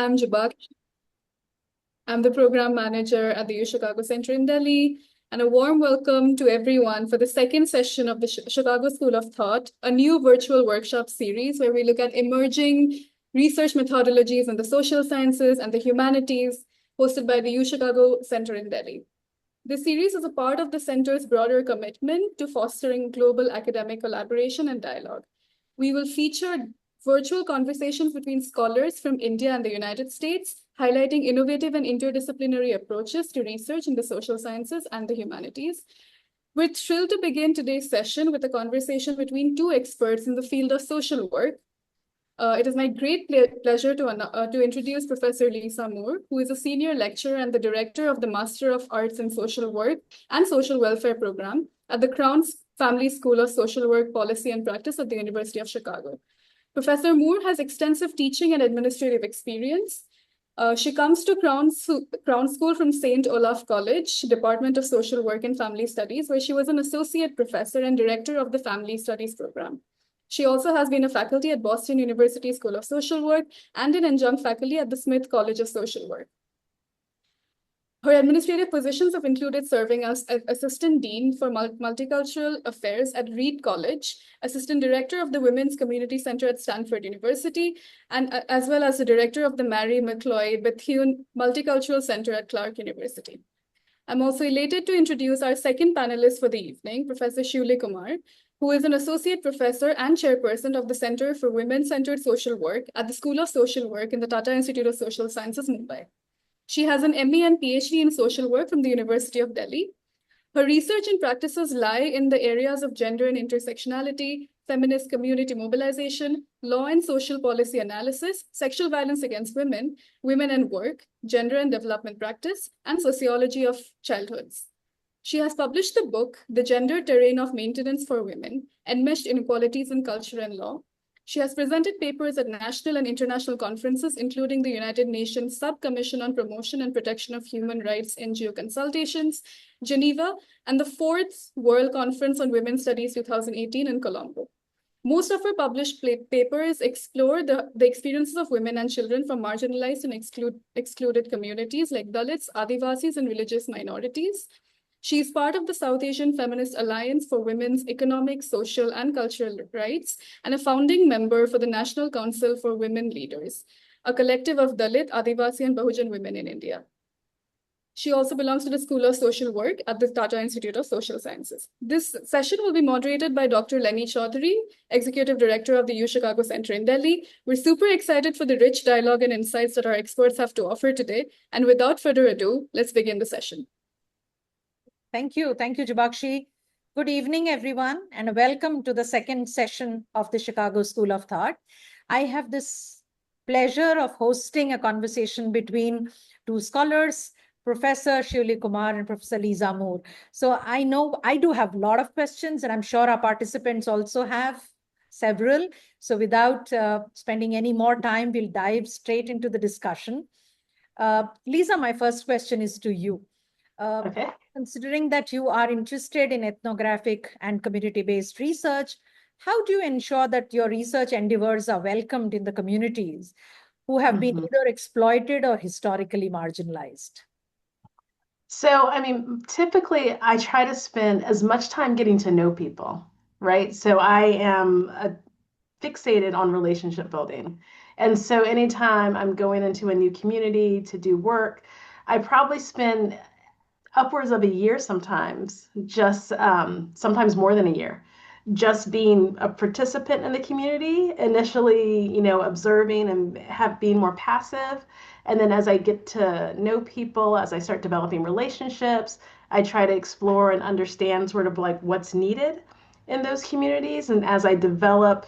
I'm Jabak. I'm the program manager at the UChicago Center in Delhi. And a warm welcome to everyone for the second session of the Chicago School of Thought, a new virtual workshop series where we look at emerging research methodologies in the social sciences and the humanities, hosted by the UChicago Center in Delhi. This series is a part of the center's broader commitment to fostering global academic collaboration and dialogue. We will feature virtual conversations between scholars from India and the United States, highlighting innovative and interdisciplinary approaches to research in the social sciences and the humanities. We're thrilled to begin today's session with a conversation between two experts in the field of social work. It is my great pleasure to introduce Professor Lisa Moore, who is a senior lecturer and the director of the Master of Arts in Social Work and Social Welfare program at the Crown's Family School of Social Work, Policy and Practice at the University of Chicago. Professor Moore has extensive teaching and administrative experience. She comes to Crown School from St. Olaf College, Department of Social Work and Family Studies, where she was an associate professor and director of the Family Studies program. She also has been a faculty at Boston University School of Social Work and an adjunct faculty at the Smith College of Social Work. Her administrative positions have included serving as Assistant Dean for Multicultural Affairs at Reed College, Assistant Director of the Women's Community Center at Stanford University, and as well as the Director of the Mary McLeod Bethune Multicultural Center at Clark University. I'm also elated to introduce our second panelist for the evening, Professor Shewli Kumar, who is an associate professor and chairperson of the Center for Women-Centered Social Work at the School of Social Work in the Tata Institute of Social Sciences, Mumbai. She has an MA and PhD in social work from the University of Delhi. Her research and practices lie in the areas of gender and intersectionality, feminist community mobilization, law and social policy analysis, sexual violence against women, women and work, gender and development practice, and sociology of childhoods. She has published the book, The Gender Terrain of Maintenance for Women, Enmeshed Inequalities in Culture and Law. She has presented papers at national and international conferences, including the United Nations Subcommission on Promotion and Protection of Human Rights NGO Consultations, Geneva, and the 4th World Conference on Women's Studies 2018 in Colombo. Most of her published papers explore the experiences of women and children from marginalized and excluded communities like Dalits, Adivasis, and religious minorities. She is part of the South Asian Feminist Alliance for Women's Economic, Social, and Cultural Rights, and a founding member for the National Council for Women Leaders, a collective of Dalit, Adivasi, and Bahujan women in India. She also belongs to the School of Social Work at the Tata Institute of Social Sciences. This session will be moderated by Dr. Lenny Chaudhary, Executive Director of the UChicago Center in Delhi. We're super excited for the rich dialogue and insights that our experts have to offer today. And without further ado, let's begin the session. Thank you. Thank you, Jabakshi. Good evening, everyone, and welcome to the second session of the Chicago School of Thought. I have this pleasure of hosting a conversation between two scholars, Professor Shewli Kumar and Professor Lisa Moore. So I know I do have a lot of questions, and I'm sure our participants also have several. So without spending any more time, we'll dive straight into the discussion. Lisa, my first question is to you. Okay. Considering that you are interested in ethnographic and community-based research, how do you ensure that your research endeavors are welcomed in the communities who have been either exploited or historically marginalized? So, I mean, typically I try to spend as much time getting to know people, right? So I am fixated on relationship building. And so anytime I'm going into a new community to do work, I probably spend upwards of a year sometimes, just sometimes more than a year, just being a participant in the community, initially, observing and being more passive. And then as I get to know people, as I start developing relationships, I try to explore and understand sort of like what's needed in those communities. And as I develop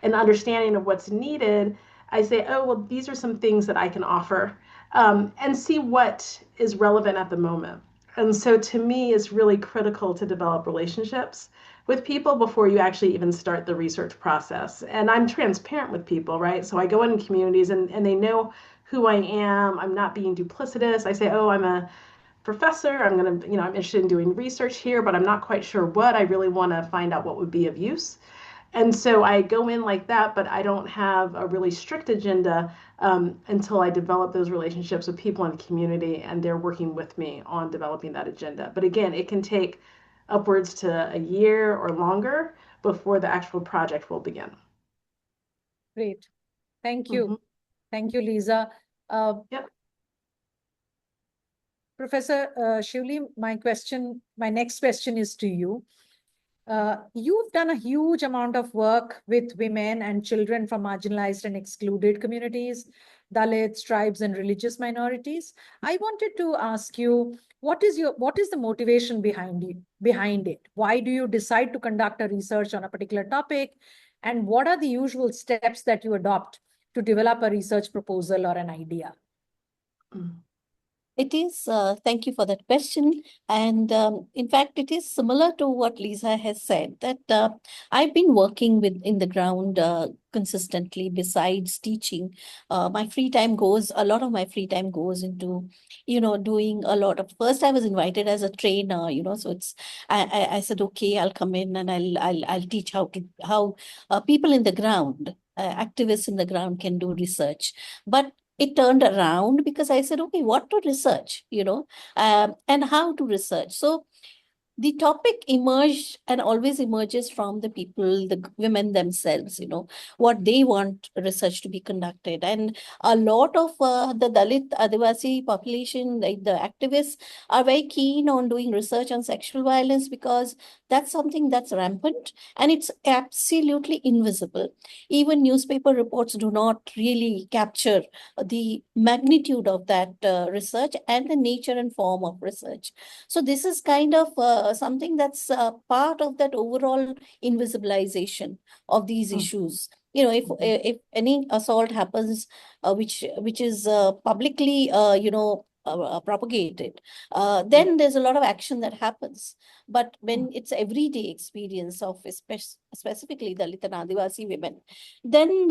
an understanding of what's needed, I say, oh, well, these are some things that I can offer, and see what is relevant at the moment. And so to me, it's really critical to develop relationships with people before you actually even start the research process. And I'm transparent with people, right? So I go in communities and they know who I am. I'm not being duplicitous. I say, oh, I'm a professor. I'm interested in doing research here, but I'm not quite sure what. I really want to find out what would be of use. And so I go in like that, but I don't have a really strict agenda until I develop those relationships with people in the community and they're working with me on developing that agenda. But again, it can take upwards to a year or longer before the actual project will begin. Great. Thank you. Thank you, Lisa. Yep. Professor Shewli, my next question is to you. You've done a huge amount of work with women and children from marginalized and excluded communities, Dalits, tribes, and religious minorities. I wanted to ask you, what is the motivation behind it? Why do you decide to conduct a research on a particular topic? And what are the usual steps that you adopt to develop a research proposal or an idea? It is, thank you for that question. And in fact, it is similar to what Lisa has said, that I've been working in the ground consistently besides teaching. A lot of my free time goes into, doing a lot of, first I was invited as a trainer, so I said, okay, I'll come in and I'll teach how people in the ground, activists in the ground can do research. But it turned around because I said, okay, what to research, and how to research. So the topic emerged and always emerges from the people, the women themselves, what they want research to be conducted. And a lot of the Dalit Adivasi population, like the activists, are very keen on doing research on sexual violence because that's something that's rampant and it's absolutely invisible. Even newspaper reports do not really capture the magnitude of that research and the nature and form of research. So this is kind of something that's part of that overall invisibilization of these issues. If any assault happens, which is publicly, propagated, then there's a lot of action that happens. But when it's everyday experience of specifically Dalit and Adivasi women, then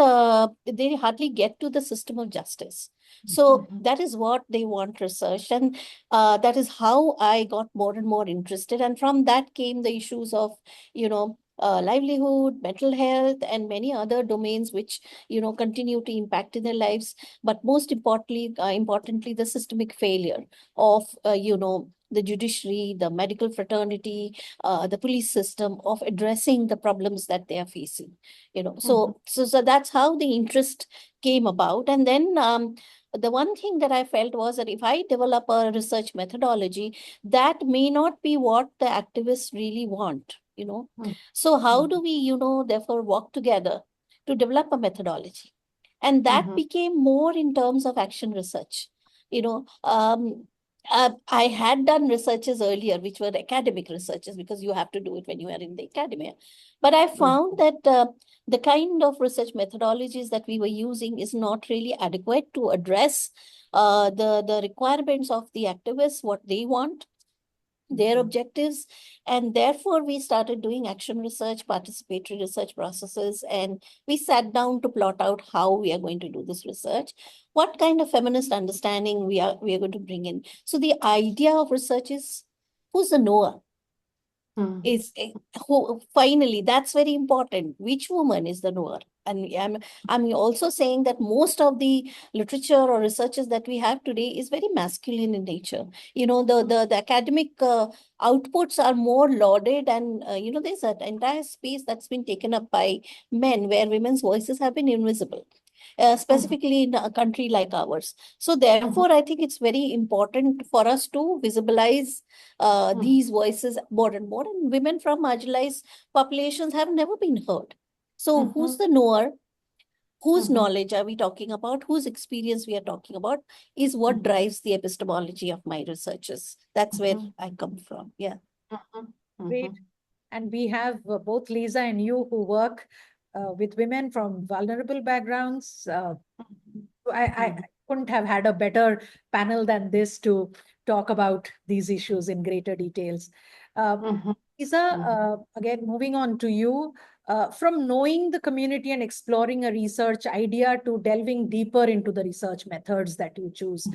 they hardly get to the system of justice. So that is what they want research. And that is how I got more and more interested. And from that came the issues of, livelihood, mental health, and many other domains which, continue to impact in their lives. But most importantly, the systemic failure of, the judiciary, the medical fraternity, the police system of addressing the problems that they are facing. So that's how the interest came about. And then the one thing that I felt was that if I develop a research methodology, that may not be what the activists really want, So how do we, therefore work together to develop a methodology? And that became more in terms of action research. I had done researches earlier, which were academic researches, because you have to do it when you are in the academia. But I found that the kind of research methodologies that we were using is not really adequate to address the requirements of the activists, what they want, their objectives. And therefore, we started doing action research, participatory research processes, and we sat down to plot out how we are going to do this research, what kind of feminist understanding we are going to bring in. So the idea of research is, who's the knower? Is who, finally, that's very important. Which woman is the knower? And I'm also saying that most of the literature or researches that we have today is very masculine in nature. The academic outputs are more lauded, and there's an entire space that's been taken up by men where women's voices have been invisible. Specifically in a country like ours. So therefore, I think it's very important for us to visualize these voices more and more. And women from marginalized populations have never been heard. So who's the knower? Whose knowledge are we talking about? Whose experience we are talking about is what drives the epistemology of my researches. That's where I come from. Yeah. Great. And we have both Lisa and you who work with women from vulnerable backgrounds. I couldn't have had a better panel than this to talk about these issues in greater details. Lisa, again, moving on to you, from knowing the community and exploring a research idea to delving deeper into the research methods that you choose.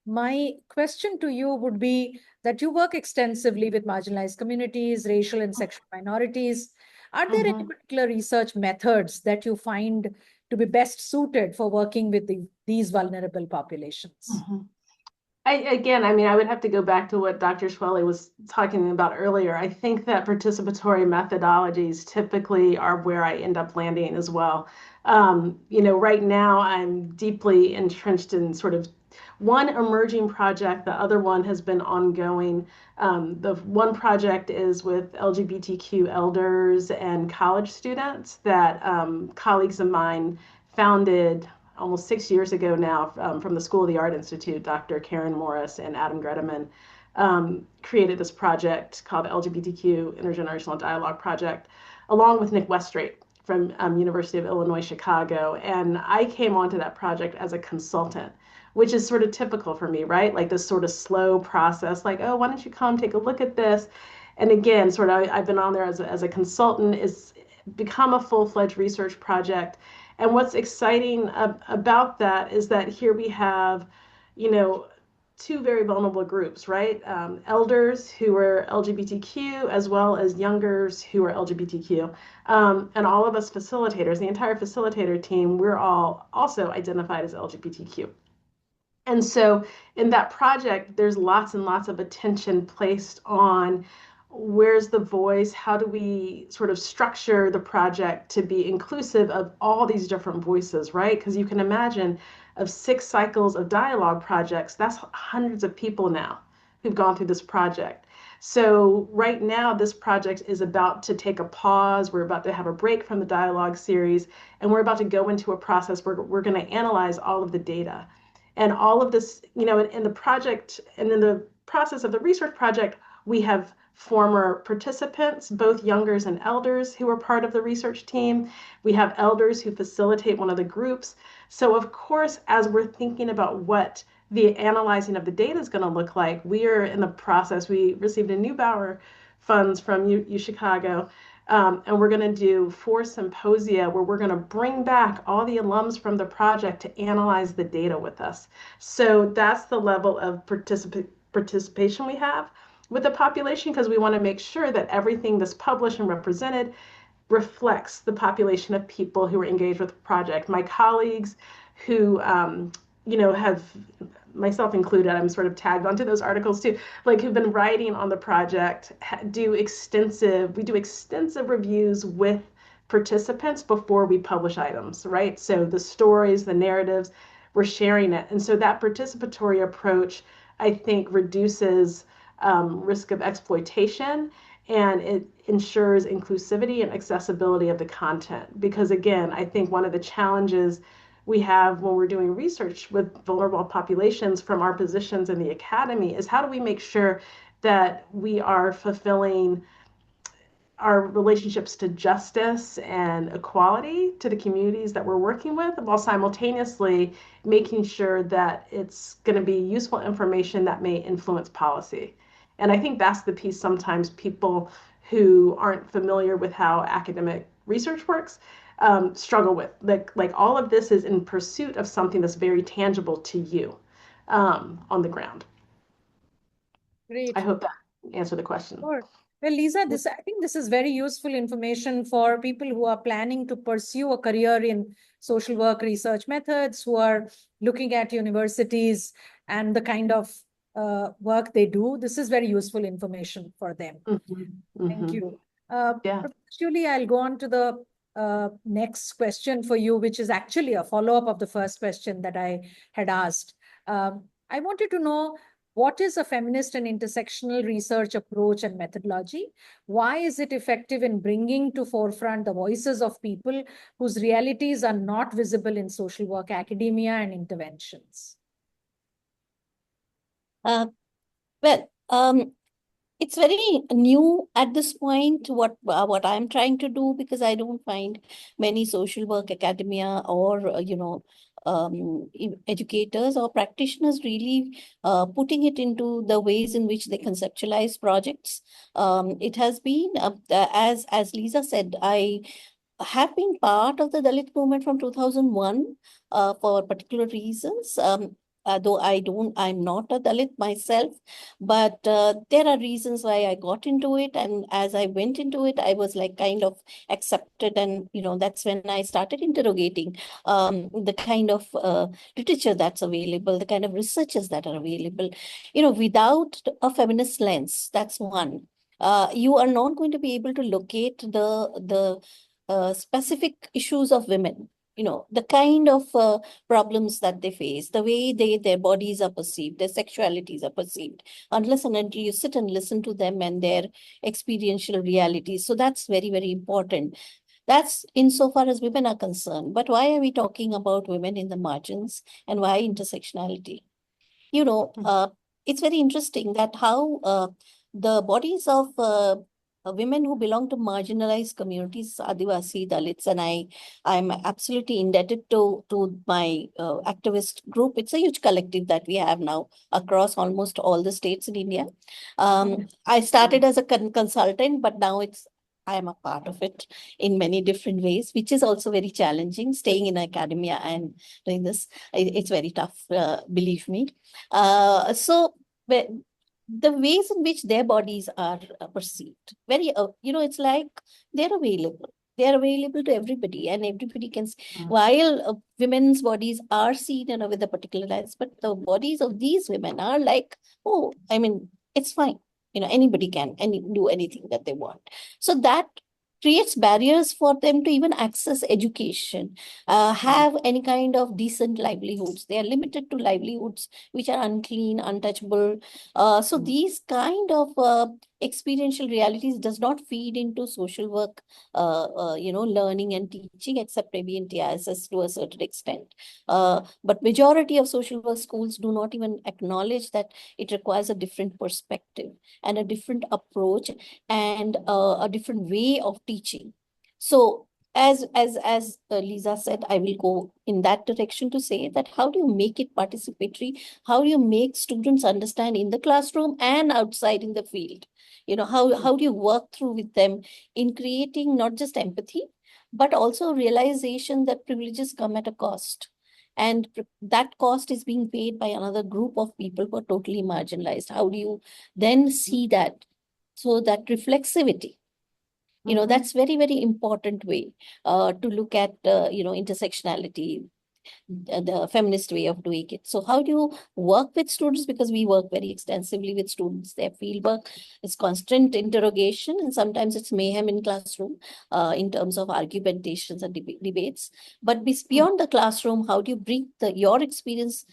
My question to you would be that you work extensively with marginalized communities, racial and sexual minorities. Are there any particular research methods that you find to be best suited for working with these vulnerable populations? I would have to go back to what Dr. Shewli was talking about earlier. I think that participatory methodologies typically are where I end up landing as well. Right now I'm deeply entrenched in sort of one emerging project. The other one has been ongoing. The one project is with LGBTQ elders and college students that colleagues of mine founded almost 6 years ago now, from the School of the Art Institute. Dr. Karen Morris and Adam Gredeman created this project called LGBTQ Intergenerational Dialogue Project, along with Nick Westrate from University of Illinois, Chicago. And I came onto that project as a consultant, which is sort of typical for me, right? Like this sort of slow process, like, oh, why don't you come take a look at this? And again, sort of, I've been on there as a consultant. It's become a full-fledged research project. And what's exciting about that is that here we have, two very vulnerable groups, right? Elders who are LGBTQ, as well as youngers who are LGBTQ. And all of us facilitators, the entire facilitator team, we're all also identified as LGBTQ. And so in that project, there's lots and lots of attention placed on where's the voice, how do we sort of structure the project to be inclusive of all these different voices, right? Because you can imagine of 6 cycles of dialogue projects, that's hundreds of people now who've gone through this project. So right now, this project is about to take a pause. We're about to have a break from the dialogue series, and we're about to go into a process where we're going to analyze all of the data. And all of this, in the project and in the process of the research project, we have former participants, both youngers and elders, who are part of the research team. We have elders who facilitate one of the groups. So of course, as we're thinking about what the analyzing of the data is going to look like, we are in the process. We received a new Bauer funds from UChicago, and we're going to do 4 symposia where we're going to bring back all the alums from the project to analyze the data with us. So that's the level of participation we have with the population, because we want to make sure that everything that's published and represented reflects the population of people who are engaged with the project. My colleagues who, have, myself included, I'm sort of tagged onto those articles too, like who've been writing on the project, we do extensive reviews with participants before we publish items, right? So the stories, the narratives, we're sharing it. And so that participatory approach, I think, reduces risk of exploitation, and it ensures inclusivity and accessibility of the content. Because again, I think one of the challenges we have when we're doing research with vulnerable populations from our positions in the academy is how do we make sure that we are fulfilling our relationships to justice and equality to the communities that we're working with, while simultaneously making sure that it's going to be useful information that may influence policy. And I think that's the piece sometimes people who aren't familiar with how academic research works struggle with. Like all of this is in pursuit of something that's very tangible to you on the ground. Great. I hope that answered the question. Sure. Well, Lisa, I think this is very useful information for people who are planning to pursue a career in social work research methods, who are looking at universities and the kind of work they do. This is very useful information for them. Thank you. Shewli, I'll go on to the next question for you, which is actually a follow-up of the first question that I had asked. I wanted to know, what is a feminist and intersectional research approach and methodology? Why is it effective in bringing to forefront the voices of people whose realities are not visible in social work, academia, and interventions? It's very new at this point, what I'm trying to do, because I don't find many social work academia or, educators or practitioners really putting it into the ways in which they conceptualize projects. It has been, as Lisa said, I have been part of the Dalit movement from 2001 for particular reasons. though I'm not a Dalit myself, but there are reasons why I got into it. And as I went into it, I was like kind of accepted. And, that's when I started interrogating the kind of literature that's available, the kind of researchers that are available, without a feminist lens. That's one. You are not going to be able to locate the specific issues of women, the kind of problems that they face, the way their bodies are perceived, their sexualities are perceived, unless and until you sit and listen to them and their experiential realities. So that's very, very important. That's insofar as women are concerned. But why are we talking about women in the margins, and why intersectionality? It's very interesting that how the bodies of women who belong to marginalized communities, Adivasi, Dalits, and I'm absolutely indebted to my activist group. It's a huge collective that we have now across almost all the states in India. I started as a consultant, but now I am a part of it in many different ways, which is also very challenging. Staying in academia and doing this, it's very tough, believe me. So the ways in which their bodies are perceived, very, it's like they're available. They're available to everybody, and everybody can see. While women's bodies are seen, with a particular lens, but the bodies of these women are like, oh, I mean, it's fine. Anybody can do anything that they want. So that creates barriers for them to even access education, have any kind of decent livelihoods. They are limited to livelihoods which are unclean, untouchable. So these kind of experiential realities does not feed into social work, learning and teaching, except maybe in TISS to a certain extent. But majority of social work schools do not even acknowledge that it requires a different perspective and a different approach and a different way of teaching. So as Lisa said, I will go in that direction to say that how do you make it participatory? How do you make students understand in the classroom and outside in the field? How do you work through with them in creating not just empathy, but also realization that privileges come at a cost. And that cost is being paid by another group of people who are totally marginalized. How do you then see that? So that reflexivity, that's very, very important way to look at, intersectionality, the feminist way of doing it. So how do you work with students? Because we work very extensively with students. Their field work is constant interrogation, and sometimes it's mayhem in classroom in terms of argumentations and debates. But beyond the classroom, how do you bring your experience,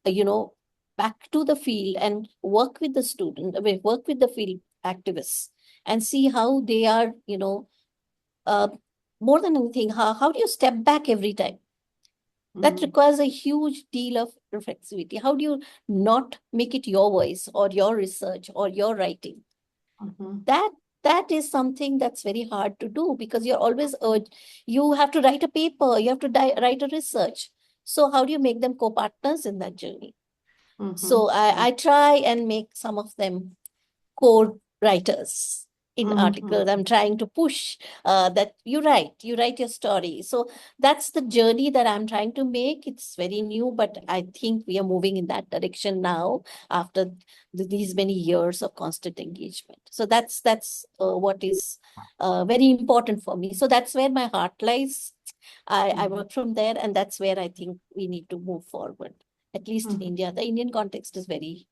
back to the field and work with the student, work with the field activists and see how they are, more than anything, how do you step back every time? That requires a huge deal of reflexivity. How do you not make it your voice or your research or your writing? That is something that's very hard to do, because you're always urged, you have to write a paper, you have to write a research. So how do you make them co-partners in that journey? So I try and make some of them co-writers in articles. I'm trying to push that you write your story. So that's the journey that I'm trying to make. It's very new, but I think we are moving in that direction now after these many years of constant engagement. So that's what is very important for me. So that's where my heart lies. I work from there, and that's where I think we need to move forward, at least in India. The Indian context is very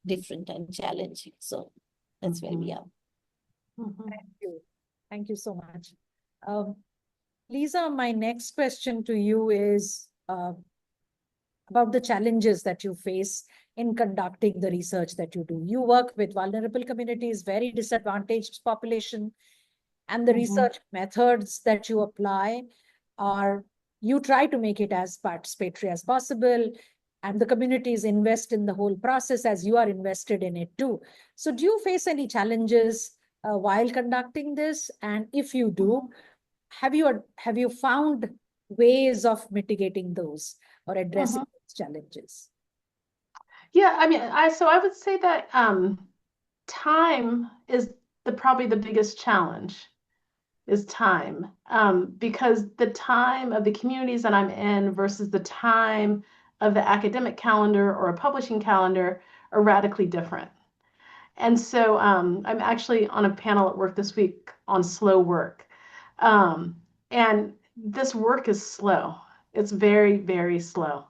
different and challenging. So that's where we are. Thank you. Thank you so much. Lisa, my next question to you is about the challenges that you face in conducting the research that you do. You work with vulnerable communities, very disadvantaged population, and the research methods that you apply are, you try to make it as participatory as possible, and the communities invest in the whole process as you are invested in it too. So do you face any challenges while conducting this? And if you do, have you found ways of mitigating those or addressing those challenges? Yeah, I mean, I would say that time is probably the biggest challenge, is time, because the time of the communities that I'm in versus the time of the academic calendar or a publishing calendar are radically different. And so I'm actually on a panel at work this week on slow work. And this work is slow. It's very, very slow.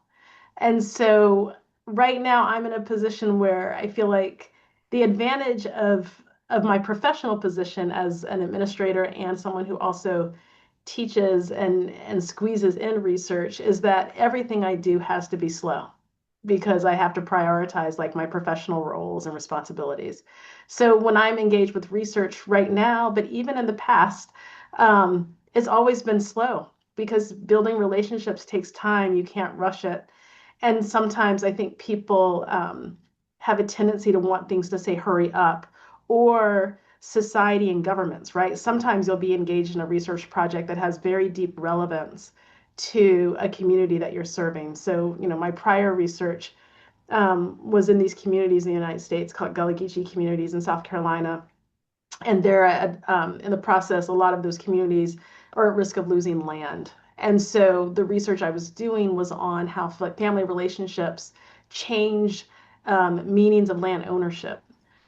And so right now I'm in a position where I feel like the advantage of my professional position as an administrator and someone who also teaches and squeezes in research is that everything I do has to be slow because I have to prioritize like my professional roles and responsibilities. So when I'm engaged with research right now, but even in the past, it's always been slow because building relationships takes time. You can't rush it. And sometimes I think people have a tendency to want things to say hurry up, or society and governments, right? Sometimes you'll be engaged in a research project that has very deep relevance to a community that you're serving. So, my prior research was in these communities in the United States called Gullah Geechee communities in South Carolina. And they're in the process, a lot of those communities are at risk of losing land. And so the research I was doing was on how family relationships change meanings of land ownership.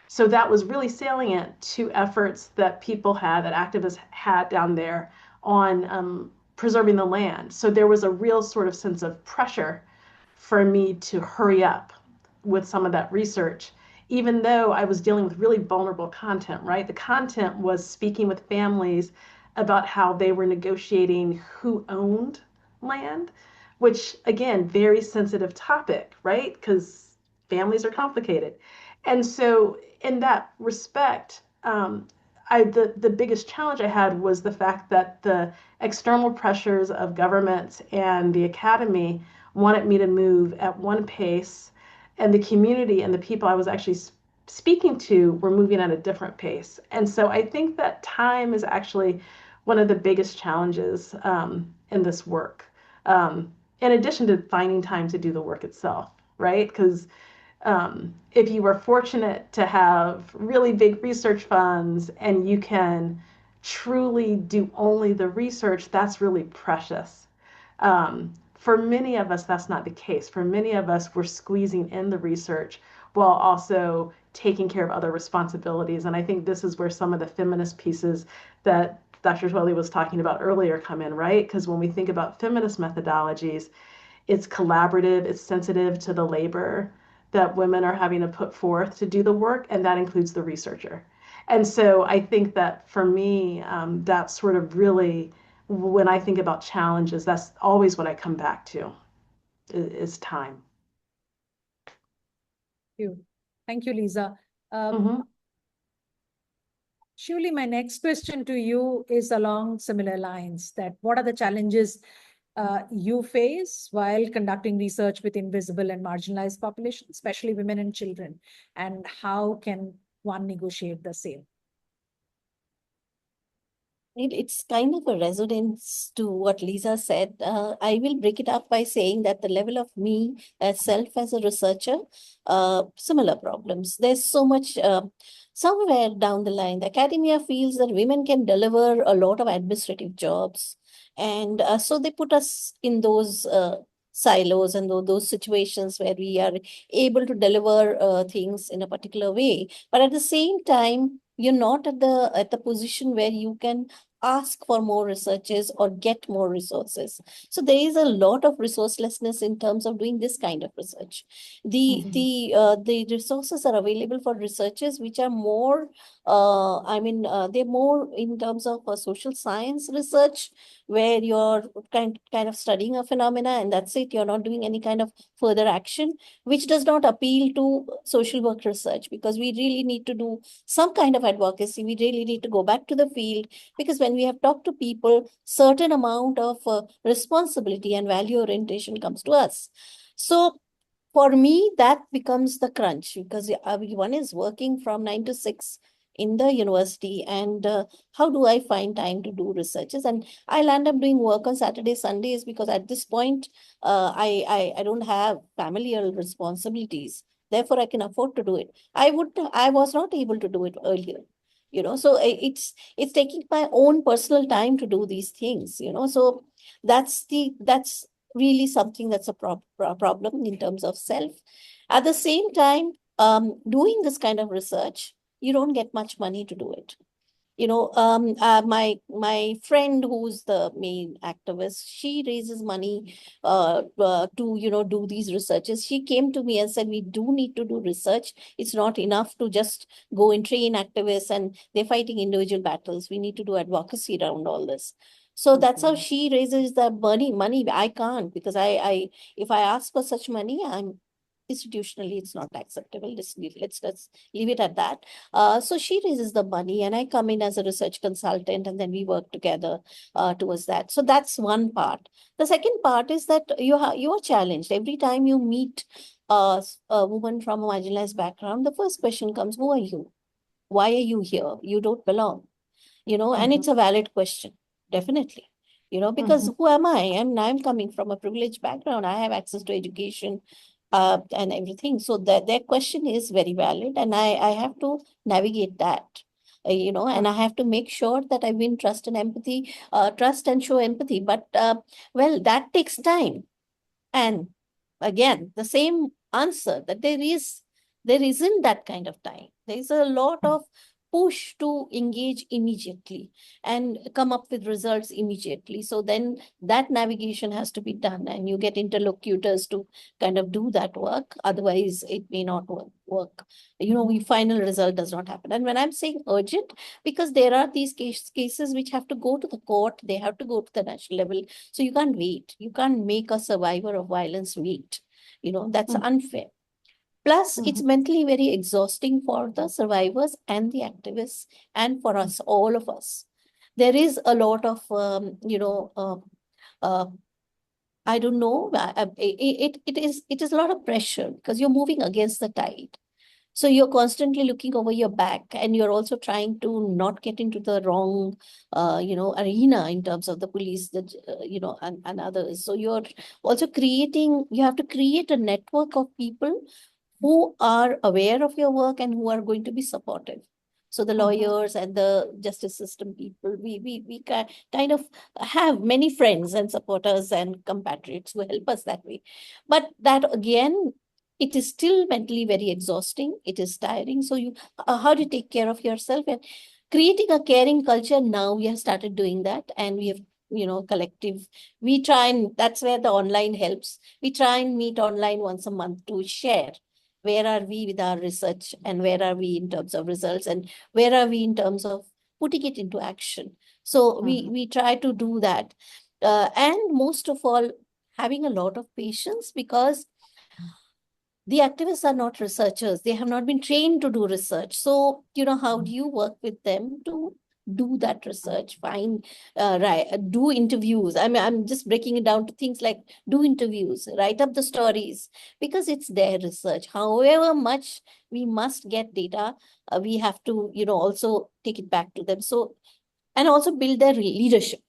So that was really salient to efforts that people had, that activists had down there on preserving the land. So there was a real sort of sense of pressure for me to hurry up with some of that research, even though I was dealing with really vulnerable content, right? The content was speaking with families about how they were negotiating who owned land, which again, very sensitive topic, right? Because families are complicated. And so in that respect, the biggest challenge I had was the fact that the external pressures of government and the academy wanted me to move at one pace, and the community and the people I was actually speaking to were moving at a different pace. And so I think that time is actually one of the biggest challenges in this work, in addition to finding time to do the work itself, right? Because if you are fortunate to have really big research funds and you can truly do only the research, that's really precious. For many of us, that's not the case. For many of us, we're squeezing in the research while also taking care of other responsibilities. And I think this is where some of the feminist pieces that Dr. Shewli was talking about earlier come in, right? Because when we think about feminist methodologies, it's collaborative, it's sensitive to the labor that women are having to put forth to do the work, and that includes the researcher. And so I think that for me, that's sort of really, when I think about challenges, that's always what I come back to, is time. Thank you, Lisa. Mm-hmm. Shewli, my next question to you is along similar lines, that what are the challenges you face while conducting research with invisible and marginalized populations, especially women and children, and how can one negotiate the same? It's kind of a resonance to what Lisa said. I will break it up by saying that the level of me as a researcher, similar problems. There's so much, somewhere down the line, the academia feels that women can deliver a lot of administrative jobs. And so they put us in those silos and those situations where we are able to deliver things in a particular way. But at the same time, you're not at the position where you can ask for more researches or get more resources. So there is a lot of resourcelessness in terms of doing this kind of research. The resources are available for researchers which are more, they're more in terms of social science research, where you're kind of studying a phenomena and that's it. You're not doing any kind of further action, which does not appeal to social work research, because we really need to do some kind of advocacy. We really need to go back to the field, because when we have talked to people, certain amount of responsibility and value orientation comes to us. So for me, that becomes the crunch, because one is working from 9 to 6 in the university, and how do I find time to do researches? And I'll end up doing work on Saturdays, Sundays, because at this point, I don't have familial responsibilities. Therefore, I can afford to do it. I was not able to do it earlier. So it's taking my own personal time to do these things. So that's really something that's a problem in terms of self. At the same time, doing this kind of research, you don't get much money to do it. My friend who's the main activist, she raises money to do these researches. She came to me and said, we do need to do research. It's not enough to just go and train activists and they're fighting individual battles. We need to do advocacy around all this. So that's how she raises the money. I can't, because I if I ask for such money, I'm institutionally it's not acceptable. Let's leave it at that. So she raises the money and I come in as a research consultant, and then we work together towards that. So that's one part. The second part is that you are challenged. Every time you meet a woman from a marginalized background, the first question comes, who are you? Why are you here? You don't belong. And it's a valid question, definitely. Because who am I? I'm coming from a privileged background. I have access to education and everything. So their question is very valid, and I have to navigate that. And I have to make sure that I win trust and empathy, trust and show empathy. But well, that takes time. And again, the same answer that there isn't that kind of time. There is a lot of push to engage immediately and come up with results immediately. So then that navigation has to be done, and you get interlocutors to kind of do that work. Otherwise, it may not work. Final result does not happen. And when I'm saying urgent, because there are these cases which have to go to the court, they have to go to the national level. So you can't wait. You can't make a survivor of violence wait. That's unfair. Plus, it's mentally very exhausting for the survivors and the activists, and for us, all of us. There is a lot of, I don't know, it is a lot of pressure because you're moving against the tide. So you're constantly looking over your back, and you're also trying to not get into the wrong, arena in terms of the police, and others. So you're also you have to create a network of people who are aware of your work and who are going to be supportive. So the lawyers and the justice system people, we kind of have many friends and supporters and compatriots who help us that way. But that again, it is still mentally very exhausting. It is tiring. So how do you take care of yourself? And creating a caring culture, now we have started doing that, and we have collective. We try, and that's where the online helps. We try and meet online once a month to share where are we with our research, and where are we in terms of results, and where are we in terms of putting it into action. So we try to do that. And most of all, having a lot of patience, because the activists are not researchers. They have not been trained to do research. So, how do you work with them to do that research, do interviews? I'm just breaking it down to things like do interviews, write up the stories, because it's their research. However much we must get data, we have to, also take it back to them. So, and also build their leadership,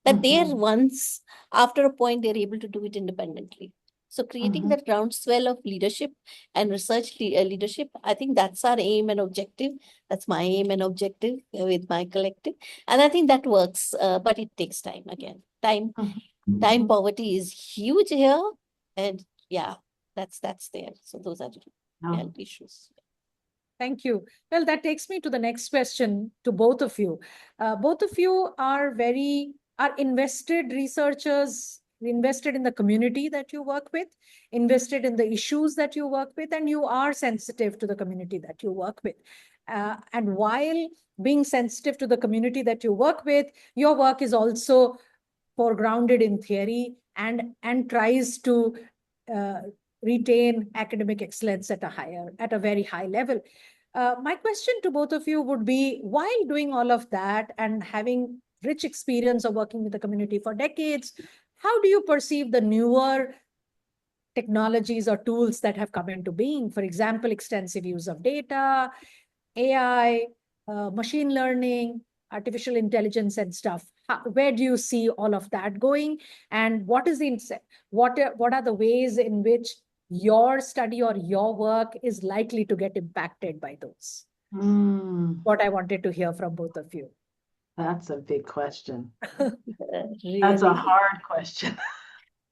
that they're once, after a point, they're able to do it independently. So creating that groundswell of leadership and research leadership, I think that's our aim and objective. That's my aim and objective with my collective. And I think that works, but it takes time again. Time poverty is huge here. And yeah, that's there. So those are the health issues. Thank you. Well, that takes me to the next question to both of you. Both of you are invested researchers, invested in the community that you work with, invested in the issues that you work with, and you are sensitive to the community that you work with. And while being sensitive to the community that you work with, your work is also foregrounded in theory and tries to retain academic excellence at a very high level. My question to both of you would be, while doing all of that and having rich experience of working with the community for decades, how do you perceive the newer technologies or tools that have come into being? For example, extensive use of data, AI, machine learning, artificial intelligence and stuff. Where do you see all of that going? And what are the ways in which your study or your work is likely to get impacted by those? What I wanted to hear from both of you. That's a big question. Really? That's a hard question.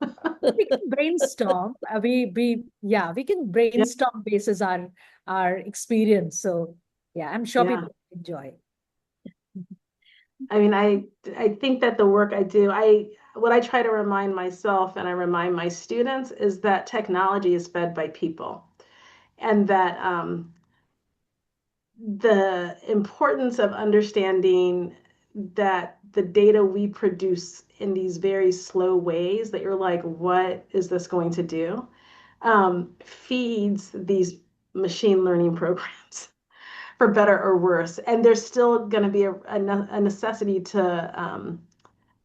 We can brainstorm. We can brainstorm basis our experience. So yeah, I'm sure Yeah. people enjoy. I mean, I think that the work I do, what I try to remind myself and I remind my students is that technology is fed by people, and that the importance of understanding that the data we produce in these very slow ways that you're like, what is this going to do? Feeds these machine learning programs for better or worse. And there's still going to be a necessity to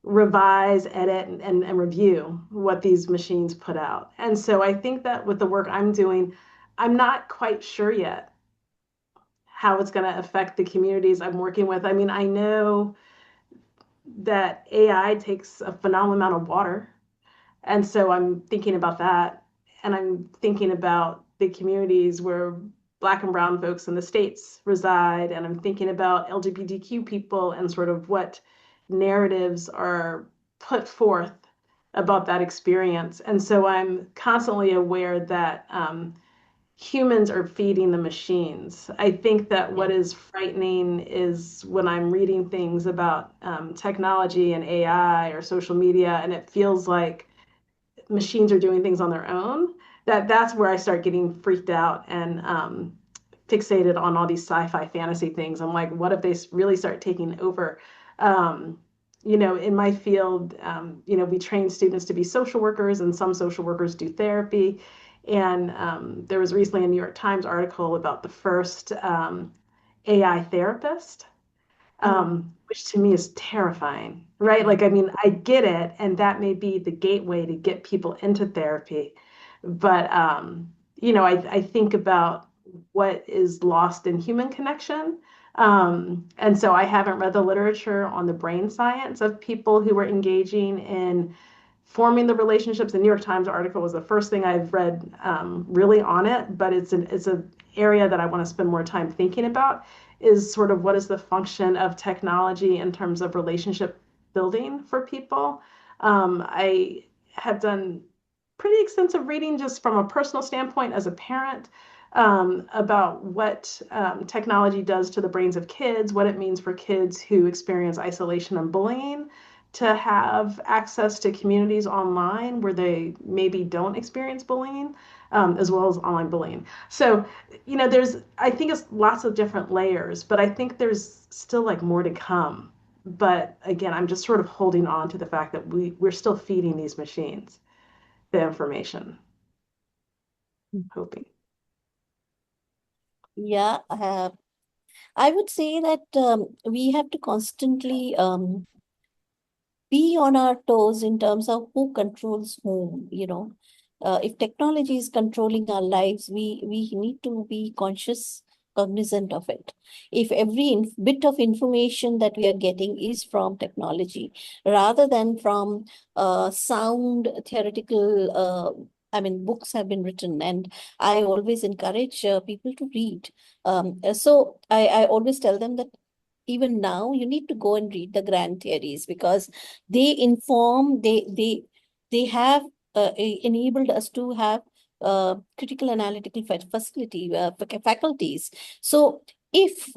revise, edit, and review what these machines put out. And so I think that with the work I'm doing, I'm not quite sure yet how it's going to affect the communities I'm working with. I mean, I know that AI takes a phenomenal amount of water. And so I'm thinking about that. And I'm thinking about the communities where Black and Brown folks in the States reside. And I'm thinking about LGBTQ people and sort of what narratives are put forth about that experience. And so I'm constantly aware that humans are feeding the machines. I think that what is frightening is when I'm reading things about technology and AI or social media, and it feels like machines are doing things on their own. That's where I start getting freaked out and fixated on all these sci-fi fantasy things. I'm like, what if they really start taking over? In my field, we train students to be social workers, and some social workers do therapy. And there was recently a New York Times article about the first AI therapist, which to me is terrifying, right? Like, I mean, I get it, and that may be the gateway to get people into therapy. But, I think about what is lost in human connection. And so I haven't read the literature on the brain science of people who are engaging in forming the relationships. The New York Times article was the first thing I've read really on it, but it's an area that I want to spend more time thinking about, is sort of what is the function of technology in terms of relationship building for people. I have done pretty extensive reading just from a personal standpoint as a parent about what technology does to the brains of kids, what it means for kids who experience isolation and bullying to have access to communities online where they maybe don't experience bullying, as well as online bullying. So, I think it's lots of different layers, but I think there's still like more to come. But again, I'm just sort of holding on to the fact that we're still feeding these machines the information, hoping. Yeah, I would say that we have to constantly be on our toes in terms of who controls whom. If technology is controlling our lives, we need to be conscious, cognizant of it. If every bit of information that we are getting is from technology rather than from sound theoretical, books have been written, and I always encourage people to read. So I always tell them that even now you need to go and read the grand theories, because they inform, they have enabled us to have critical analytical facility faculties. So if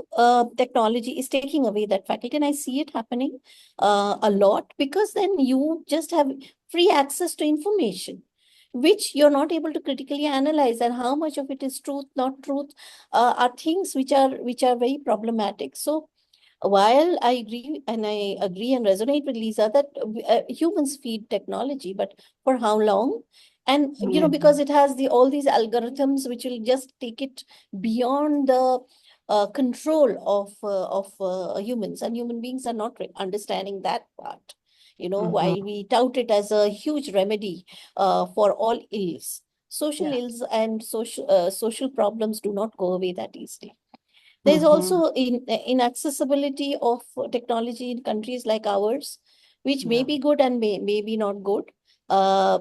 technology is taking away that faculty, and I see it happening a lot, because then you just have free access to information which you're not able to critically analyze, and how much of it is truth, not truth, are things which are very problematic. So while I agree and resonate with Lisa that humans feed technology, but for how long? And because it has all these algorithms which will just take it beyond the control of humans, and human beings are not understanding that part. While we tout it as a huge remedy for all ills, social ills and social problems do not go away that easily. There's also inaccessibility of technology in countries like ours, which may be good and may be not good.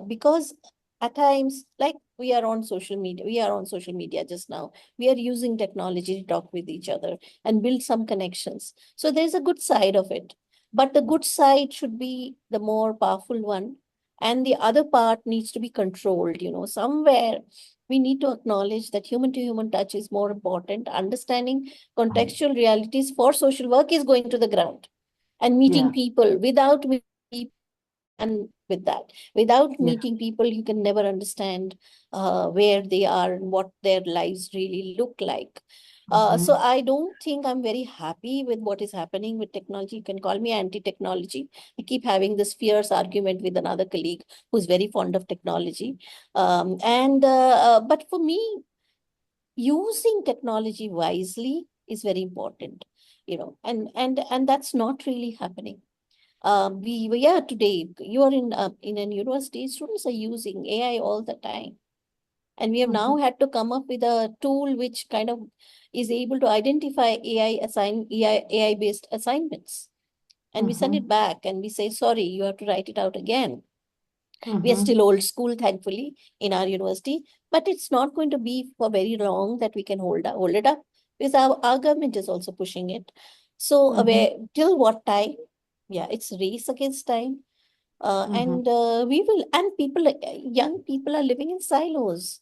Because at times, like we are on social media just now. We are using technology to talk with each other and build some connections. So there's a good side of it. But the good side should be the more powerful one. and the other part needs to be controlled. Somewhere we need to acknowledge that human to human touch is more important. Understanding contextual realities for social work is going to the ground and meeting people. Without meeting people, and with that, without meeting people, you can never understand where they are and what their lives really look like. So I don't think I'm very happy with what is happening with technology. You can call me anti-technology. I keep having this fierce argument with another colleague who's very fond of technology. But for me, using technology wisely is very important, and that's not really happening. Today you are in a university, students are using AI all the time. And we have now had to come up with a tool which kind of is able to identify AI based assignments. And we send it back and we say, sorry, you have to write it out again. We are still old school, thankfully, in our university, but it's not going to be for very long that we can hold it up, because our government is also pushing it. So till what time? Yeah, it's race against time. And young people are living in silos.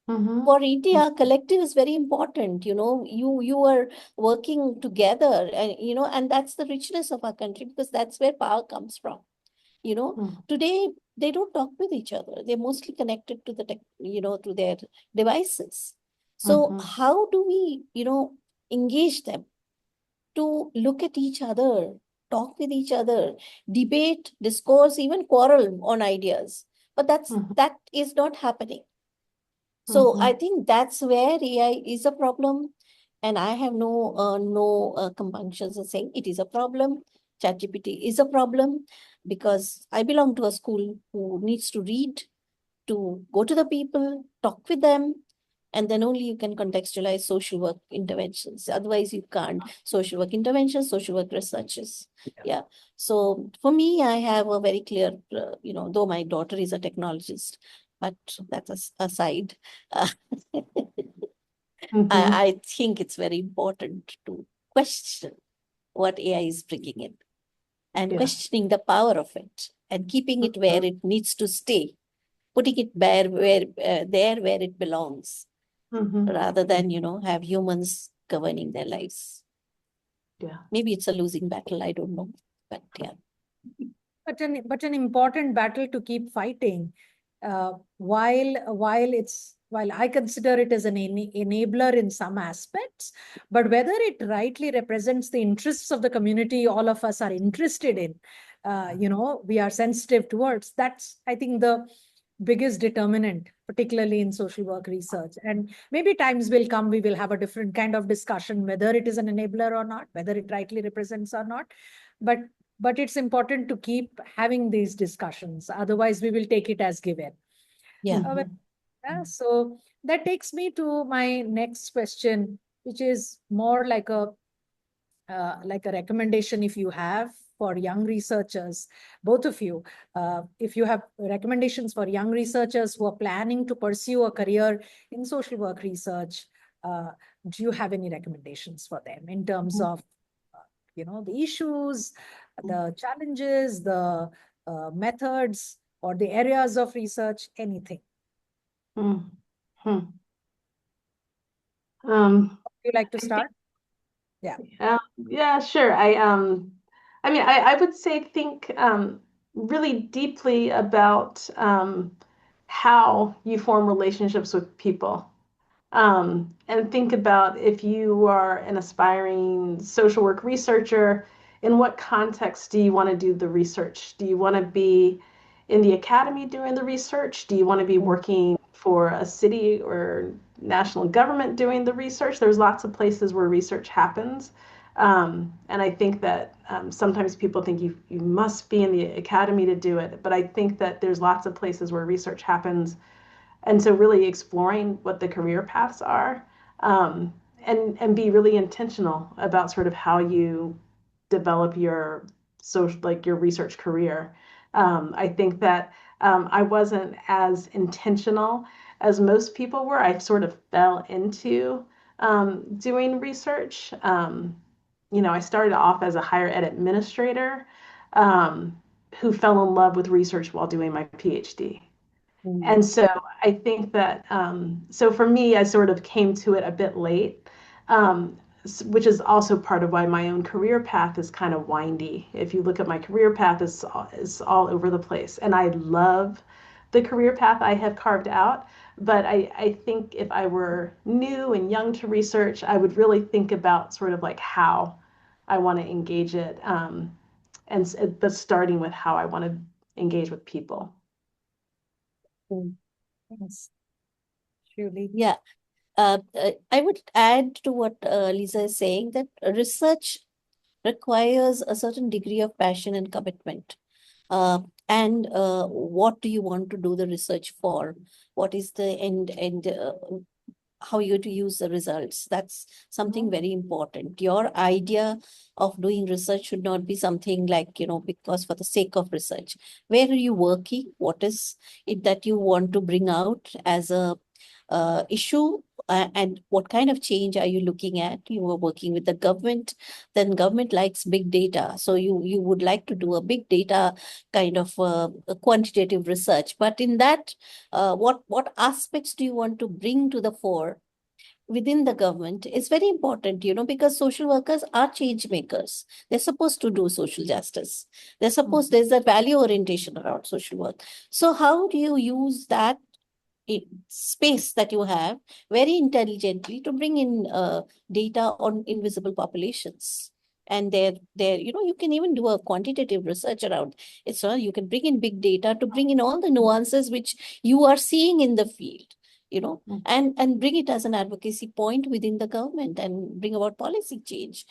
For India, collective is very important. You are working together, and that's the richness of our country, because that's where power comes from. Today they don't talk with each other. They're mostly connected to the tech, to their devices. So how do we, engage them to look at each other, talk with each other, debate, discourse, even quarrel on ideas? But that is not happening. So I think that's where AI is a problem. And I have no compunctions in saying it is a problem. ChatGPT is a problem, because I belong to a school who needs to read, to go to the people, talk with them, and then only you can contextualize social work interventions. Otherwise, you can't. Social work interventions, social work researches. Yeah. So for me, I have a very clear, though my daughter is a technologist, but that's aside. Uh, I think it's very important to question what AI is bringing in, and questioning the power of it, and keeping it where it needs to stay, putting it where it belongs, rather than, have humans governing their lives. Yeah. Maybe it's a losing battle, I don't know, but yeah. But an important battle to keep fighting, while I consider it as an enabler in some aspects, but whether it rightly represents the interests of the community all of us are interested in, we are sensitive towards, that's, I think, the biggest determinant, particularly in social work research. And maybe times will come, we will have a different kind of discussion, whether it is an enabler or not, whether it rightly represents or not. But it's important to keep having these discussions. Otherwise, we will take it as given. Yeah. So that takes me to my next question, which is more like a recommendation, if you have, for young researchers, both of you, if you have recommendations for young researchers who are planning to pursue a career in social work research, do you have any recommendations for them in terms of, the issues, the challenges, the methods, or the areas of research, anything? Um, Would you like to start? Yeah, sure. I would say think really deeply about how you form relationships with people. And think about, if you are an aspiring social work researcher, in what context do you want to do the research? Do you want to be in the academy doing the research? Do you want to be working for a city or national government doing the research? There's lots of places where research happens. And I think that sometimes people think you must be in the academy to do it, but I think that there's lots of places where research happens. And so really exploring what the career paths are, and be really intentional about sort of how you develop your your research career. I think that I wasn't as intentional as most people were. I sort of fell into doing research. I started off as a higher ed administrator. who fell in love with research while doing my PhD. And so I think that, so for me, I sort of came to it a bit late, which is also part of why my own career path is kind of windy. If you look at my career path, it's all over the place. And I love the career path I have carved out. But I think if I were new and young to research, I would really think about sort of like how I want to engage it, but starting with how I want to engage with people. Thanks, Shewli. Yeah. I would add to what Lisa is saying, that research requires a certain degree of passion and commitment. And what do you want to do the research for? What is the end, and how you're to use the results? That's something very important. Your idea of doing research should not be something like, because for the sake of research. Where are you working? What is it that you want to bring out as a issue, and what kind of change are you looking at? You were working with the government, then government likes big data. So you would like to do a big data kind of a quantitative research. But in that, what aspects do you want to bring to the fore within the government is very important, because social workers are change makers. They're supposed to do social justice. There's a value orientation around social work. So how do you use that space that you have very intelligently to bring in data on invisible populations? And you can even do a quantitative research around it. So you can bring in big data to bring in all the nuances which you are seeing in the field, and bring it as an advocacy point within the government and bring about policy change.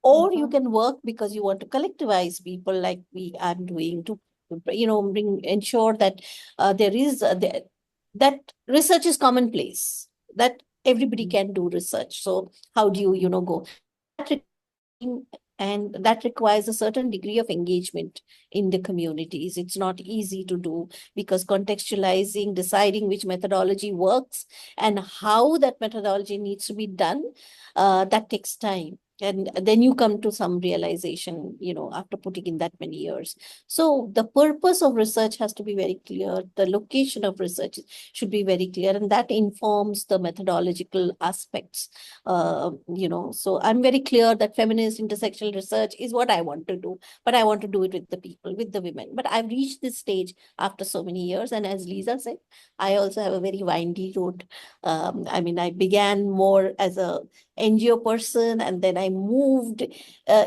Or you can work because you want to collectivize people, like I'm doing, to ensure that there is that research is commonplace, that everybody can do research. So how do you go? And that requires a certain degree of engagement in the communities. It's not easy to do, because contextualizing, deciding which methodology works and how that methodology needs to be done, that takes time. And then you come to some realization, after putting in that many years. So the purpose of research has to be very clear. The location of research should be very clear, and that informs the methodological aspects. So I'm very clear that feminist intersectional research is what I want to do, but I want to do it with the people, with the women. But I've reached this stage after so many years. And as Lisa said, I also have a very windy road. I began more as a NGO person, and then I moved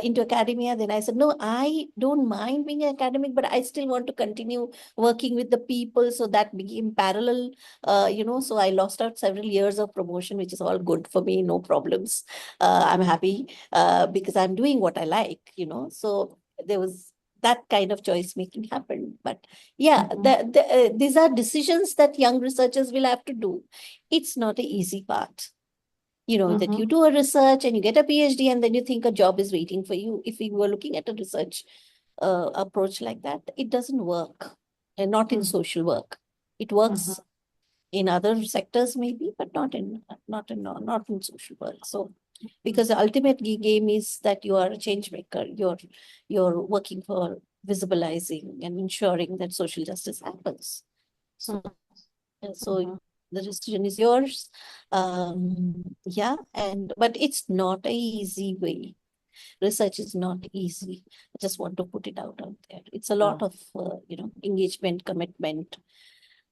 into academia. Then I said, no, I don't mind being an academic, but I still want to continue working with the people. So that became parallel, so I lost out several years of promotion, which is all good for me, no problems. I'm happy because I'm doing what I like, so there was that kind of choice making happened. But yeah, these are decisions that young researchers will have to do. It's not an easy part. That you do a research and you get a PhD, and then you think a job is waiting for you. If we were looking at a research approach like that, it doesn't work, and not in social work. It works in other sectors maybe, but not in social work. So, because the ultimate game is that you are a change maker. You're working for visibilizing and ensuring that social justice happens. So the decision is yours. But it's not an easy way. Research is not easy. I just want to put it out there. It's a lot of engagement, commitment,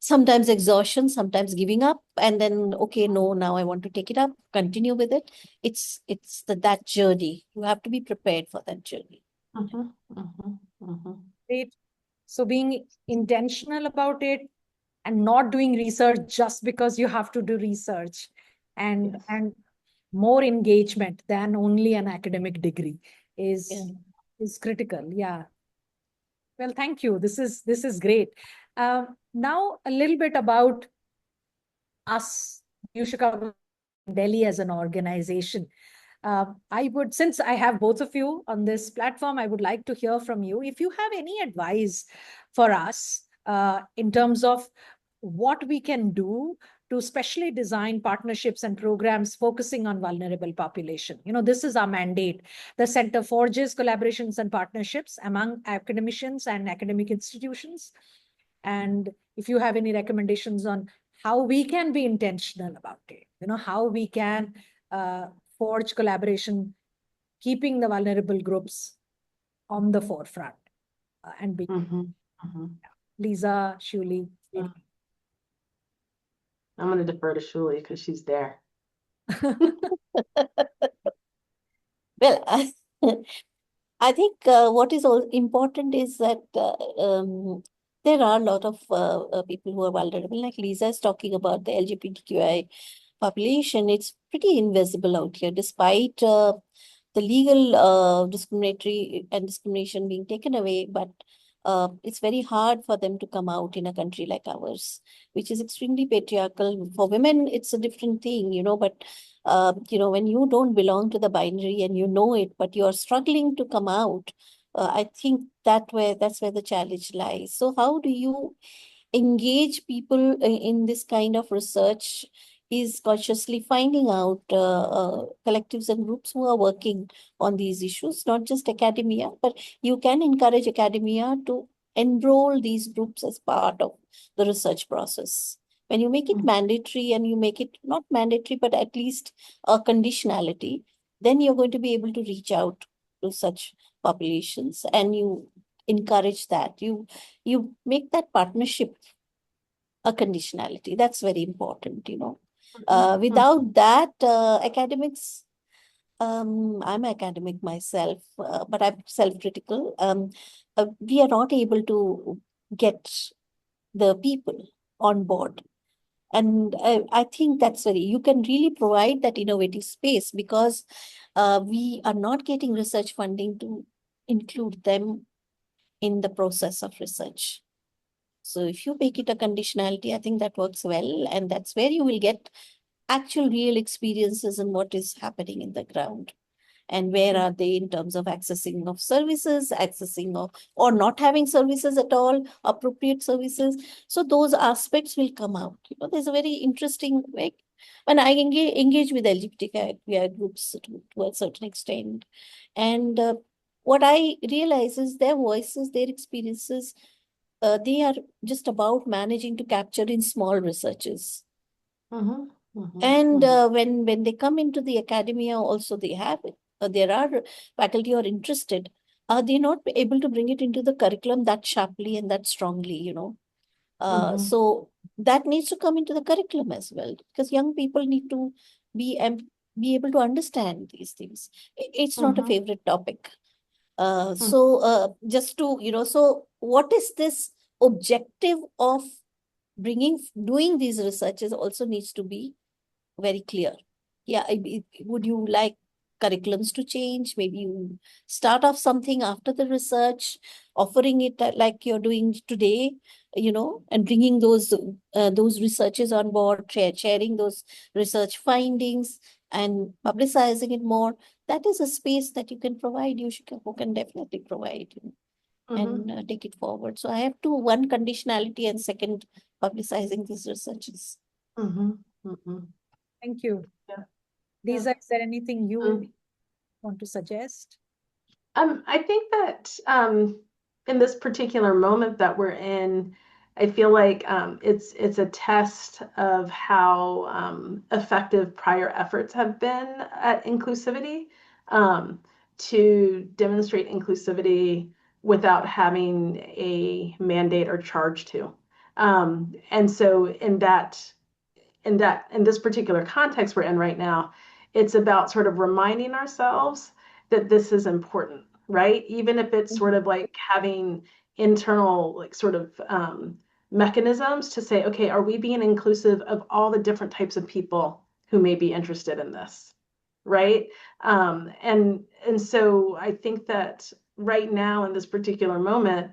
sometimes exhaustion, sometimes giving up, and then, okay, no, now I want to take it up, continue with it. It's that journey. You have to be prepared for that journey. Great. So being intentional about it, and not doing research just because you have to do research, and more engagement than only an academic degree is critical. Yeah. Well, thank you. This is great. Now a little bit about us, UChicago, Delhi as an organization. Since I have both of you on this platform, I would like to hear from you. If you have any advice for us in terms of what we can do to specially design partnerships and programs focusing on vulnerable population. This is our mandate. The center forges collaborations and partnerships among academicians and academic institutions. And if you have any recommendations on how we can be intentional about it, how we can forge collaboration, keeping the vulnerable groups on the forefront, and be Lisa, Shewli. I'm going to defer to Shewli because she's there. Well, I think what is important is that there are a lot of people who are vulnerable. Like Lisa is talking about the LGBTQIA population. It's pretty invisible out here, despite the legal discrimination being taken away. But it's very hard for them to come out in a country like ours, which is extremely patriarchal. For women, it's a different thing, but when you don't belong to the binary and you know it, but you're struggling to come out, I think that's where the challenge lies. So how do you engage people in this kind of research? Is consciously finding out collectives and groups who are working on these issues, not just academia, but you can encourage academia to enroll these groups as part of the research process. When you make it mandatory, and you make it not mandatory, but at least a conditionality, then you're going to be able to reach out to such populations, and you encourage that. You make that partnership a conditionality. That's very important, Without that, academics, I'm an academic myself, but I'm self-critical. We are not able to get the people on board. And I think you can really provide that innovative space, because we are not getting research funding to include them in the process of research. So if you make it a conditionality, I think that works well. And that's where you will get actual real experiences in what is happening in the ground. And where are they in terms of accessing of services, or not having services at all, appropriate services. So those aspects will come out. There's a very interesting way. When I engage with LGBTQIA groups to a certain extent, and what I realize is their voices, their experiences, they are just about managing to capture in small researches. And when they come into the academia, also they have it. There are faculty who are interested. They're not able to bring it into the curriculum that sharply and that strongly, So that needs to come into the curriculum as well, because young people need to be able to understand these things. It's not a favorite topic. So just to, so what is this objective of doing these researches also needs to be very clear. Yeah, would you like curriculums to change? Maybe you start off something after the research, offering it like you're doing today, and bringing those researches on board, sharing those research findings and publicizing it more. That is a space that you can provide. UChicago can definitely provide, and take it forward. So I have one conditionality, and second, publicizing these researches. Thank you. Yeah. Lisa, is there anything you want to suggest? I think that in this particular moment that we're in, I feel like it's a test of how effective prior efforts have been at inclusivity, to demonstrate inclusivity without having a mandate or charge to. And so in this particular context we're in right now, it's about sort of reminding ourselves that this is important, right? Even if it's sort of like having internal, like sort of mechanisms to say, okay, are we being inclusive of all the different types of people who may be interested in this, right? And so I think that right now in this particular moment,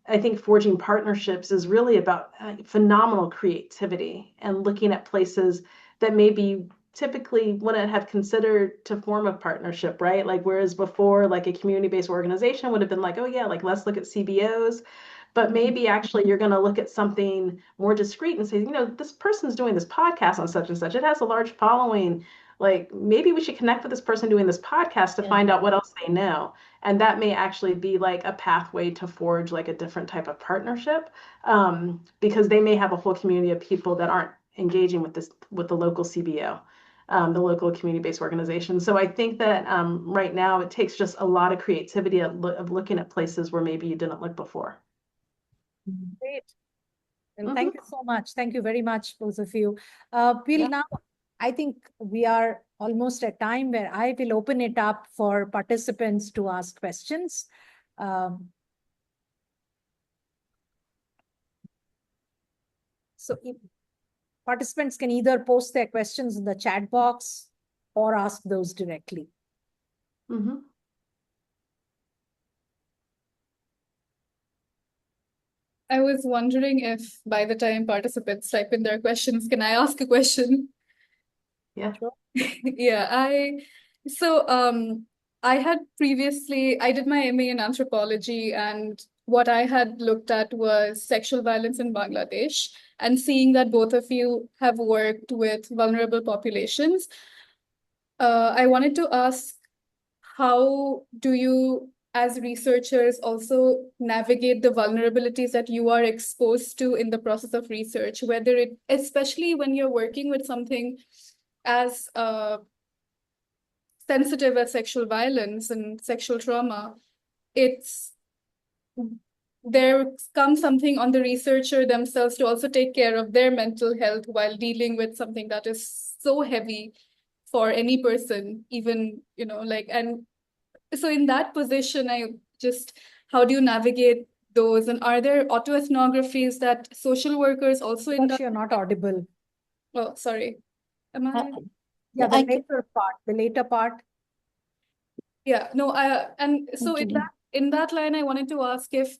I think forging partnerships is really about phenomenal creativity and looking at places that maybe typically wouldn't have considered to form a partnership, right? Like, whereas before, like a community-based organization would have been like, oh yeah, like let's look at CBOs. but maybe actually you're going to look at something more discreet and say, this person's doing this podcast on such and such. It has a large following. Like maybe we should connect with this person doing this podcast to find out what else they know. And that may actually be like a pathway to forge like a different type of partnership, because they may have a whole community of people that aren't engaging with the local CBO, the local community-based organization. So I think that right now it takes just a lot of creativity of looking at places where maybe you didn't look before. Great. Well, thank you so much. Thank you very much, both of you. Now, I think we are almost at time where I will open it up for participants to ask questions. So if participants can either post their questions in the chat box or ask those directly. I was wondering if by the time participants type in their questions, can I ask a question? Yeah. Sure. I did my MA in anthropology, and what I had looked at was sexual violence in Bangladesh, and seeing that both of you have worked with vulnerable populations, I wanted to ask, how do you, as researchers, also navigate the vulnerabilities that you are exposed to in the process of research, especially when you're working with something as sensitive as sexual violence and sexual trauma? There comes something on the researcher themselves to also take care of their mental health while dealing with something that is so heavy for any person, even, and so in that position, how do you navigate those? And are there autoethnographies that social workers also You're not audible. Oh, sorry. Am I? Yeah, the later part. Yeah, no, and so in that line, I wanted to ask if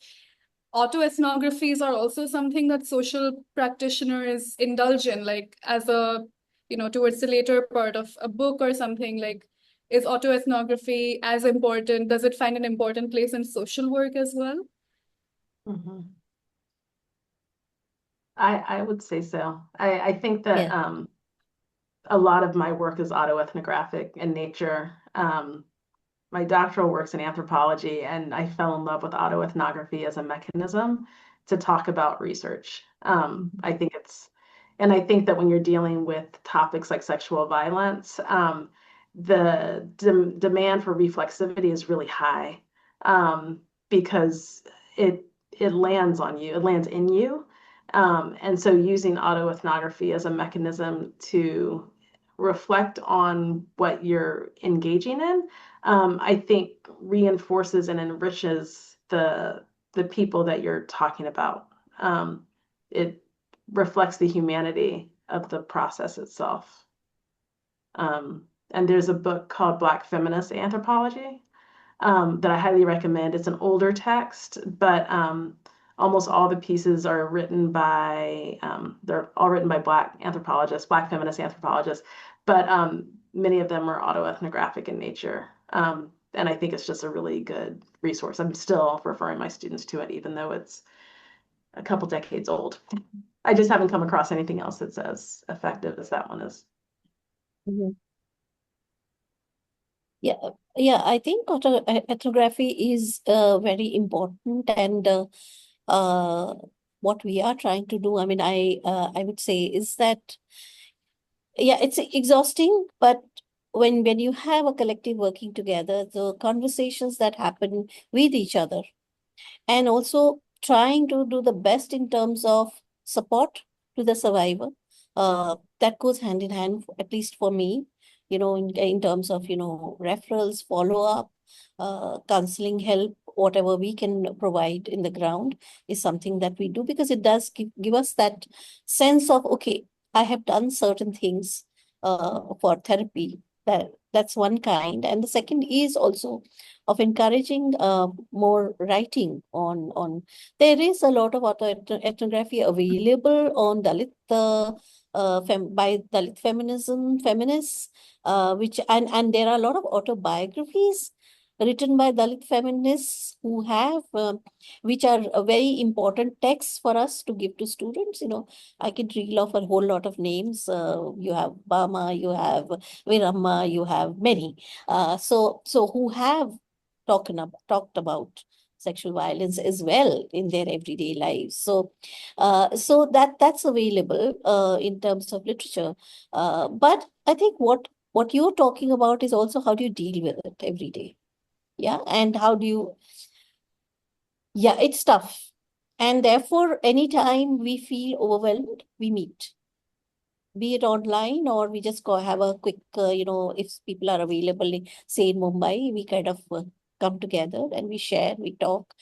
autoethnographies are also something that social practitioners indulge in, like as towards the later part of a book or something. Like, is autoethnography as important? Does it find an important place in social work as well? I would say so. I think that a lot of my work is autoethnographic in nature. My doctoral work's in anthropology, and I fell in love with autoethnography as a mechanism to talk about research. I think that when you're dealing with topics like sexual violence, the demand for reflexivity is really high, because it lands on you, it lands in you. And so using autoethnography as a mechanism to reflect on what you're engaging in, I think reinforces and enriches the people that you're talking about. It reflects the humanity of the process itself. And there's a book called Black Feminist Anthropology that I highly recommend. It's an older text, but almost all the pieces are written by, they're all written by Black anthropologists, Black feminist anthropologists, but many of them are autoethnographic in nature. And I think it's just a really good resource. I'm still referring my students to it, even though it's a couple decades old. I just haven't come across anything else that's as effective as that one is. Yeah, I think ethnography is very important, and what we are trying to do, I mean, I would say is that, yeah, it's exhausting, but when you have a collective working together, the conversations that happen with each other, and also trying to do the best in terms of support to the survivor, that goes hand in hand, at least for me, in terms of, referrals, follow-up, counseling help, whatever we can provide in the ground is something that we do, because it does give us that sense of, okay, I have done certain things for therapy. That's one kind. And the second is also of encouraging more writing on. There is a lot of autoethnography available on Dalit by Dalit feminists, which and there are a lot of autobiographies written by Dalit feminists who have, which are a very important texts for us to give to students. I can reel off a whole lot of names. You have Bama, you have Viramma, you have many. So who have talked about sexual violence as well in their everyday lives. So that's available in terms of literature. But I think what you're talking about is also how do you deal with it every day. Yeah. And how do you, yeah, it's tough. And therefore, anytime we feel overwhelmed, we meet, be it online or we just go have a quick, if people are available, say in Mumbai, we kind of come together and we share, we talk.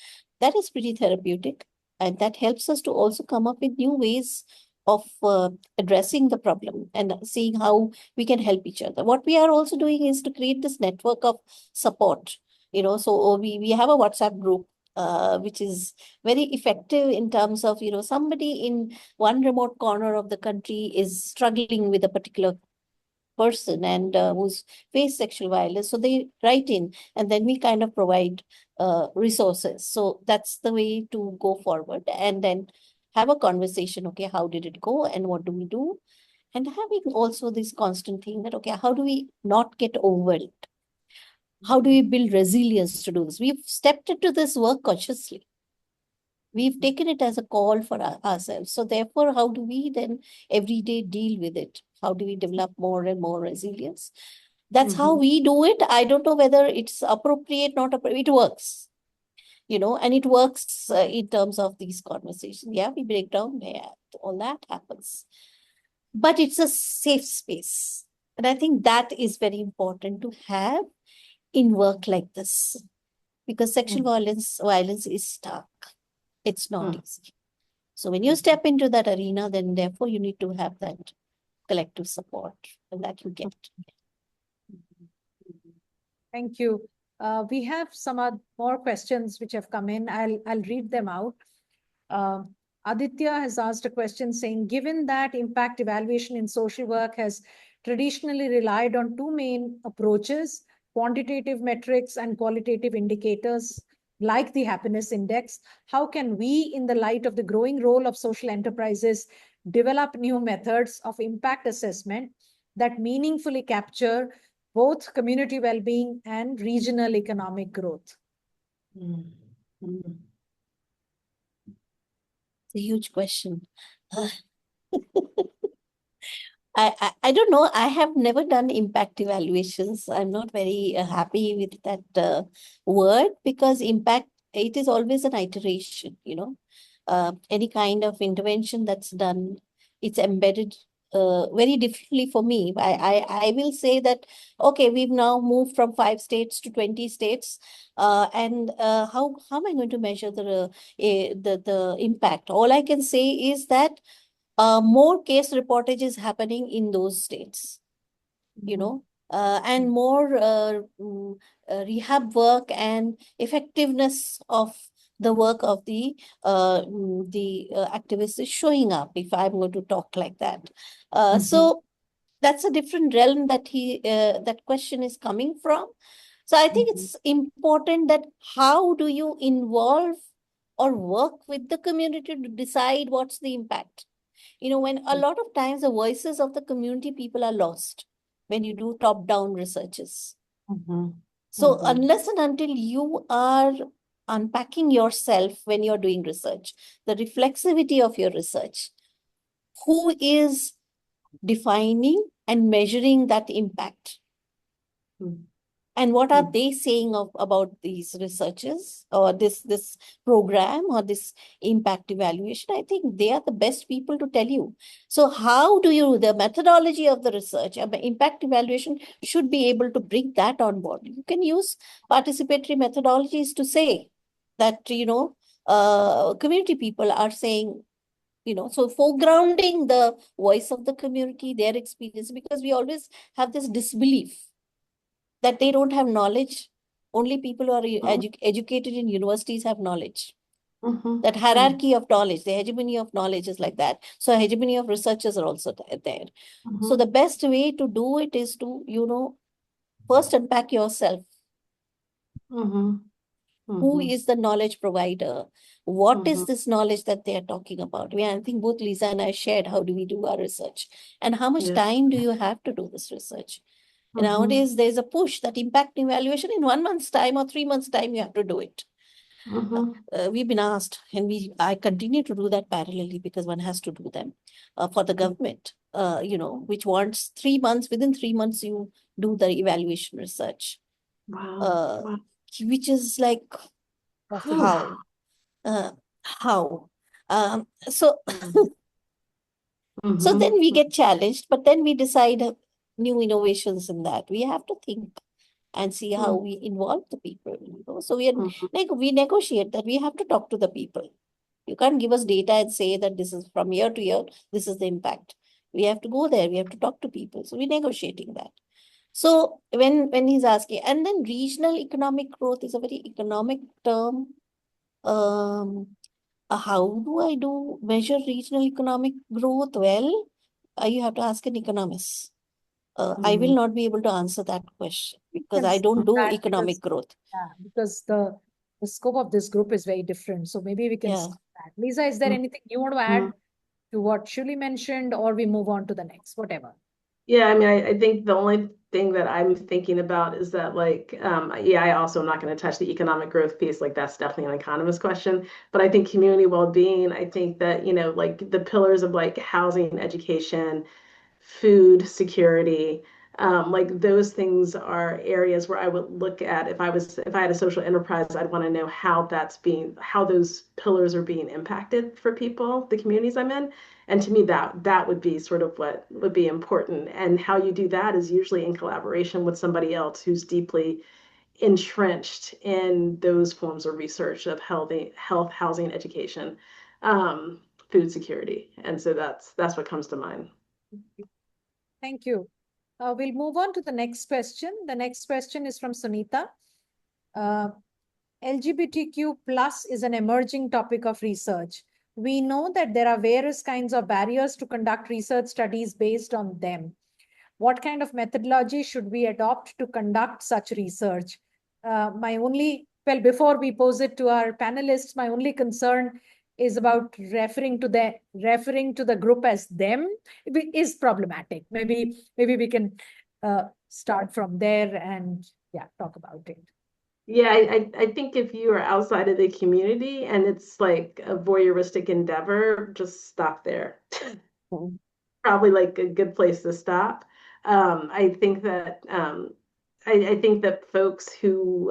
That is pretty therapeutic. And that helps us to also come up with new ways of addressing the problem and seeing how we can help each other. What we are also doing is to create this network of support. So we have a WhatsApp group, which is very effective in terms of, somebody in one remote corner of the country is struggling with a particular person and who's faced sexual violence. So they write in and then we kind of provide resources. So that's the way to go forward and then have a conversation. Okay, how did it go and what do we do? And having also this constant thing that, okay, how do we not get overwhelmed? How do we build resilience to do this? We've stepped into this work consciously. We've taken it as a call for ourselves. So therefore, how do we then every day deal with it? How do we develop more and more resilience? That's how we do it. I don't know whether it's appropriate, not appropriate. It works, and it works in terms of these conversations. Yeah, we break down, yeah, all that happens. But it's a safe space. And I think that is very important to have in work like this. Because sexual violence is stark. It's not easy. So when you step into that arena, then therefore you need to have that collective support and that you get. Thank you. We have some more questions which have come in. I'll read them out. Aditya has asked a question saying, given that impact evaluation in social work has traditionally relied on two main approaches, quantitative metrics and qualitative indicators, like the happiness index, how can we, in the light of the growing role of social enterprises, develop new methods of impact assessment that meaningfully capture both community well-being and regional economic growth? It's a huge question. I don't know. I have never done impact evaluations. I'm not very happy with that word because impact, it is always an iteration, any kind of intervention that's done, it's embedded very differently for me. I will say that, okay, we've now moved from 5 states to 20 states. And how am I going to measure the impact? All I can say is that more case reportage is happening in those states, and more rehab work and effectiveness of the work of the activists is showing up, if I'm going to talk like that. So that's a different realm that that question is coming from. So I think it's important that how do you involve or work with the community to decide what's the impact? When a lot of times the voices of the community people are lost when you do top-down researches. So unless and until you are unpacking yourself when you're doing research, the reflexivity of your research, who is defining and measuring that impact? And what are they saying about these researchers or this program or this impact evaluation? I think they are the best people to tell you. So how do you, the methodology of the research, impact evaluation should be able to bring that on board. You can use participatory methodologies to say that, community people are saying, so foregrounding the voice of the community, their experience, because we always have this disbelief that they don't have knowledge. Only people who are educated in universities have knowledge. That hierarchy of knowledge, the hegemony of knowledge is like that. So hegemony of researchers are also there. So the best way to do it is to, first unpack yourself. Mm-hmm. Who Mm-hmm. is the knowledge provider? What is Mm-hmm. this knowledge that they are talking about? I think both Lisa and I shared how do we do our research and how much Yeah. time do you have to do this research? And Mm-hmm. nowadays, there's a push that impact evaluation in 1 month's time or 3 months' time, you have to do it. Mm-hmm. We've been asked, and I continue to do that parallelly because one has to do them for the government, which wants 3 months. Within 3 months, you do the evaluation research, Wow. uh, Wow. which is like Possible. how, how. So so then we Mm-hmm. get challenged, but then we decide new innovations in that. We have to think and see how we involve the people. So Mm-hmm. we negotiate that we have to talk to the people. You can't give us data and say that this is from year to year, this is the impact. We have to go there, we have to talk to people. So we're negotiating that. So when he's asking, and then regional economic growth is a very economic term. Um, how do I measure regional economic growth? Well, you have to ask an economist. I will Mm-hmm. not be able to answer that question because Can I say don't do that economic growth. because the scope of this group is very different. So maybe we can Yeah. start that. Lisa, is there anything you want to add to what Shewli mentioned, or we move on to the next, whatever? Yeah, I mean, I think the only thing that I'm thinking about is that, like, yeah, I also am not going to touch the economic growth piece. Like, that's definitely an economist question. But I think community well-being, I think that, like the pillars of like housing, education, food security, like those things are areas where I would look at if I had a social enterprise, I'd want to know how those pillars are being impacted for people, the communities I'm in. And to me, that would be sort of what would be important. And how you do that is usually in collaboration with somebody else who's deeply entrenched in those forms of research of health, housing, education, food security. And so that's what comes to mind. Thank you. We'll move on to the next question. The next question is from Sunita. LGBTQ plus is an emerging topic of research. We know that there are various kinds of barriers to conduct research studies based on them. What kind of methodology should we adopt to conduct such research? Before we pose it to our panelists, my only concern is about referring to the group as them is problematic. Maybe we can start from there and talk about it. Yeah, I think if you are outside of the community and it's like a voyeuristic endeavor, just stop there. Probably like a good place to stop. I think that folks who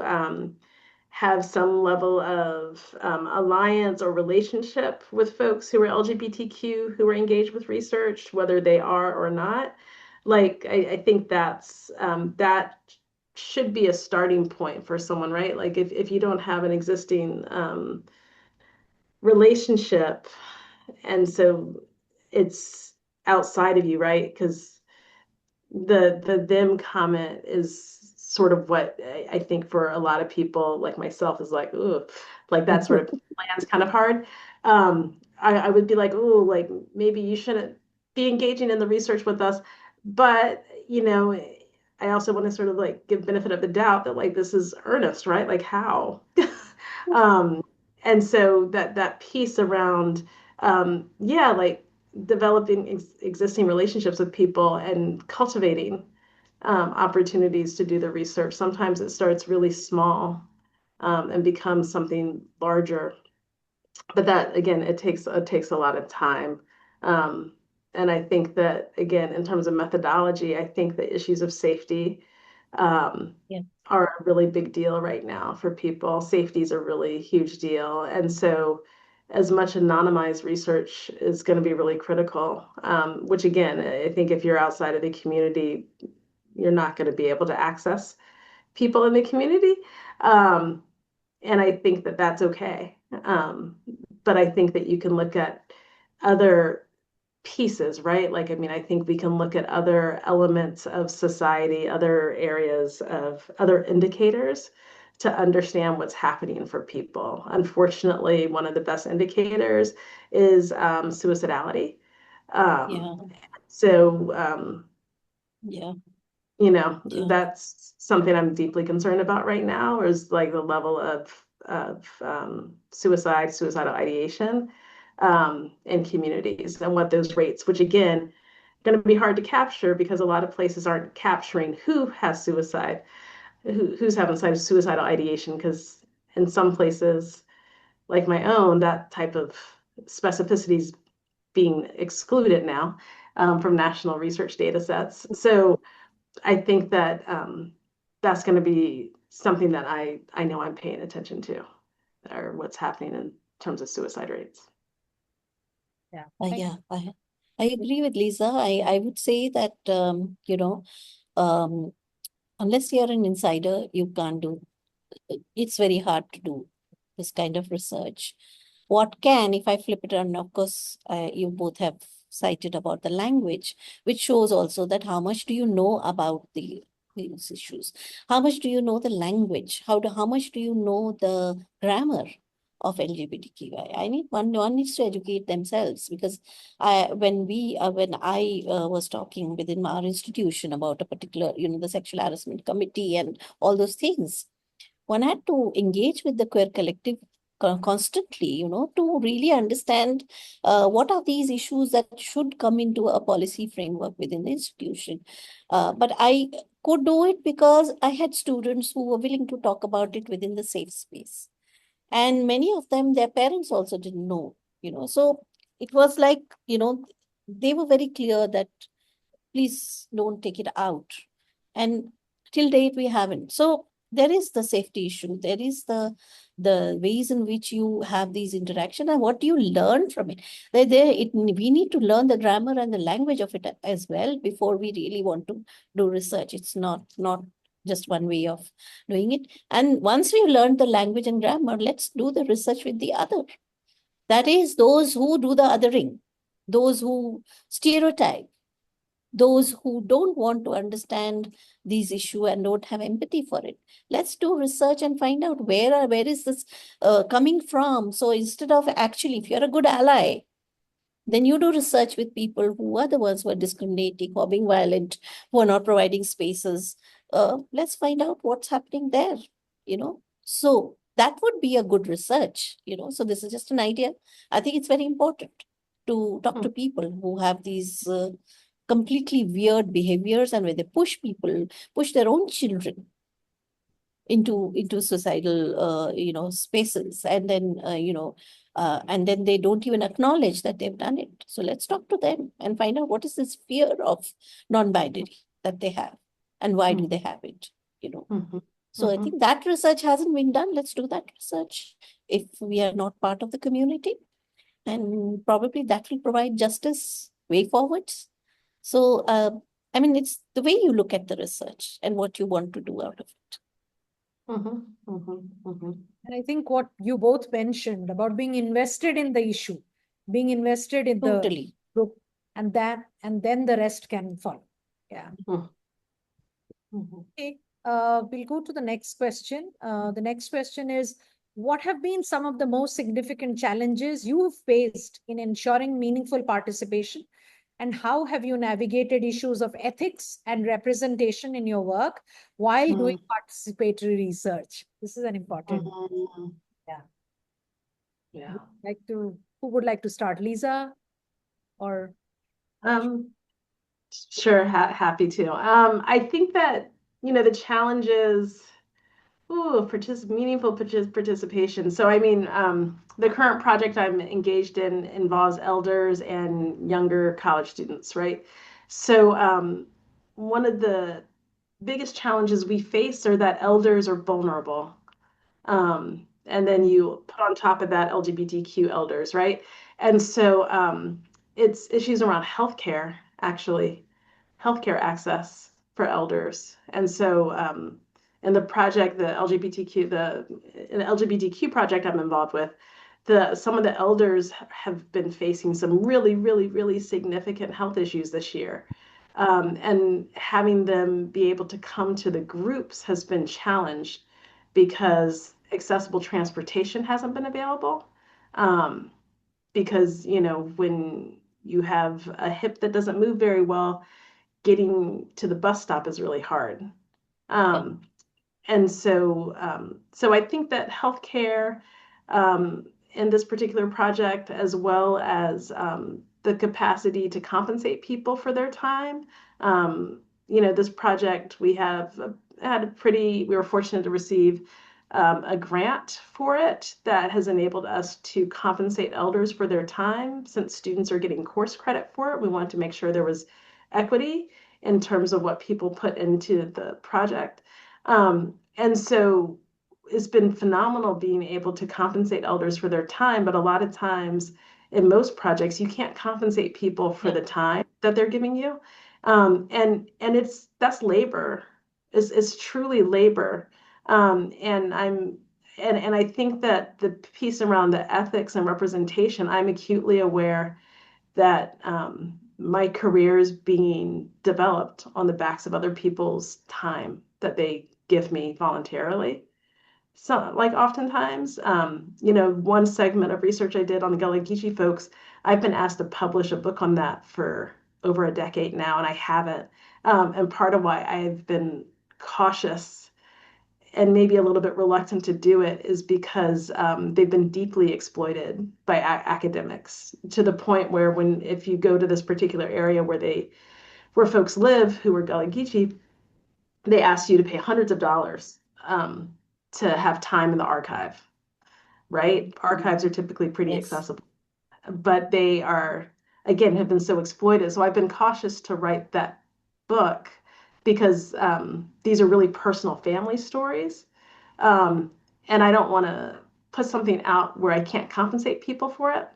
have some level of alliance or relationship with folks who are LGBTQ who are engaged with research, whether they are or not, like I think that should be a starting point for someone, right? Like if you don't have an existing relationship, and so it's outside of you, right? Because the them comment is sort of what I think for a lot of people like myself is like, ooh, like that sort of lands kind of hard. I would be like, ooh, like maybe you shouldn't be engaging in the research with us, but I also want to sort of like give benefit of the doubt that like this is earnest, right? Like how? um, and so that piece around, yeah, like developing existing relationships with people and cultivating opportunities to do the research. Sometimes it starts really small and becomes something larger. But that again, it takes a lot of time. Um, and I think that again, in terms of methodology, I think the issues of safety Yeah. are a really big deal right now for people. Safety is a really huge deal. And so as much anonymized research is going to be really critical, which again, I think if you're outside of the community, you're not going to be able to access people in the community. Um, and I think that that's okay. But I think that you can look at other pieces, right? Like, I mean, I think we can look at other elements of society, other areas of other indicators to understand what's happening for people. Unfortunately, one of the best indicators is suicidality. Yeah. So, Yeah. Yeah. that's something I'm deeply concerned about right now, is like the level of suicidal ideation in communities, and what those rates, which again, going to be hard to capture because a lot of places aren't capturing who has suicide, who's having suicidal ideation, because in some places like my own, that type of specificity is being excluded now from national research data sets. So I think that that's going to be something that I know I'm paying attention to, or what's happening in terms of suicide rates. Yeah. Yeah, I agree with Lisa. I would say that, um, unless you're an insider, you can't do, it's very hard to do this kind of research. What can, if I flip it around, of course, you both have cited about the language, which shows also that how much do you know about these issues? How much do you know the language? How much do you know the grammar of LGBTQI? I need one needs to educate themselves, because when I was talking within our institution about a particular, the sexual harassment committee and all those things, one had to engage with the queer collective constantly, to really understand what are these issues that should come into a policy framework within the institution. But I could do it because I had students who were willing to talk about it within the safe space. And many of them, their parents also didn't know, So it was like, they were very clear that please don't take it out. And till date, we haven't. So there is the safety issue. There is the ways in which you have these interaction, and what do you learn from it. We need to learn the grammar and the language of it as well before we really want to do research. It's not just one way of doing it. And once we've learned the language and grammar, let's do the research with the other. That is, those who do the othering, those who stereotype, those who don't want to understand these issue and don't have empathy for it. Let's do research and find out where is this coming from. So instead of, actually, if you're a good ally, then you do research with people who are the ones who are discriminating, who are being violent, who are not providing spaces. Let's find out what's happening there, So that would be a good research, So this is just an idea. I think it's very important to talk to people who have these completely weird behaviors, and where they push their own children into societal spaces, and then and then they don't even acknowledge that they've done it. So let's talk to them and find out what is this fear of non-binary that they have, and why do they have it. So I think that research hasn't been done. Let's do that research if we are not part of the community, and probably that will provide justice way forwards. So, it's the way you look at the research and what you want to do out of it. And I think what you both mentioned about being invested in the issue, being invested in Totally. the group, and then the rest can follow. Yeah. Okay. We'll go to the next question. The next question is, what have been some of the most significant challenges you have faced in ensuring meaningful participation? And how have you navigated issues of ethics and representation in your work while doing participatory research? This is an important. Yeah. Who would like to start, Lisa? Or Sure, happy to. I think that, the challenges, meaningful participation. So, the current project I'm engaged in involves elders and younger college students, right? So, one of the biggest challenges we face are that elders are vulnerable. And then you put on top of that LGBTQ elders, right? And so it's issues around healthcare, actually, healthcare access for elders. And so in the project, the LGBTQ project I'm involved with, some of the elders have been facing some really, really, really significant health issues this year. And having them be able to come to the groups has been challenged because accessible transportation hasn't been available. Because, when you have a hip that doesn't move very well, getting to the bus stop is really hard. And so I think that healthcare in this particular project, as well as the capacity to compensate people for their time, this project, we were fortunate to receive a grant for it that has enabled us to compensate elders for their time. Since students are getting course credit for it, we wanted to make sure there was equity in terms of what people put into the project. And so it's been phenomenal being able to compensate elders for their time, but a lot of times in most projects, you can't compensate people for the time that they're giving you. And that's labor. It's truly labor. And I think that the piece around the ethics and representation, I'm acutely aware that my career is being developed on the backs of other people's time that they give me voluntarily. So, like oftentimes, one segment of research I did on the Gullah Geechee folks, I've been asked to publish a book on that for over a decade now, and I haven't. And part of why I've been cautious and maybe a little bit reluctant to do it is because they've been deeply exploited by academics to the point where if you go to this particular area where folks live who are Gullah Geechee, they ask you to pay hundreds of dollars to have time in the archive, right? Archives are typically pretty accessible, but they are, again, have been so exploited. So I've been cautious to write that book because these are really personal family stories. And I don't want to put something out where I can't compensate people for it.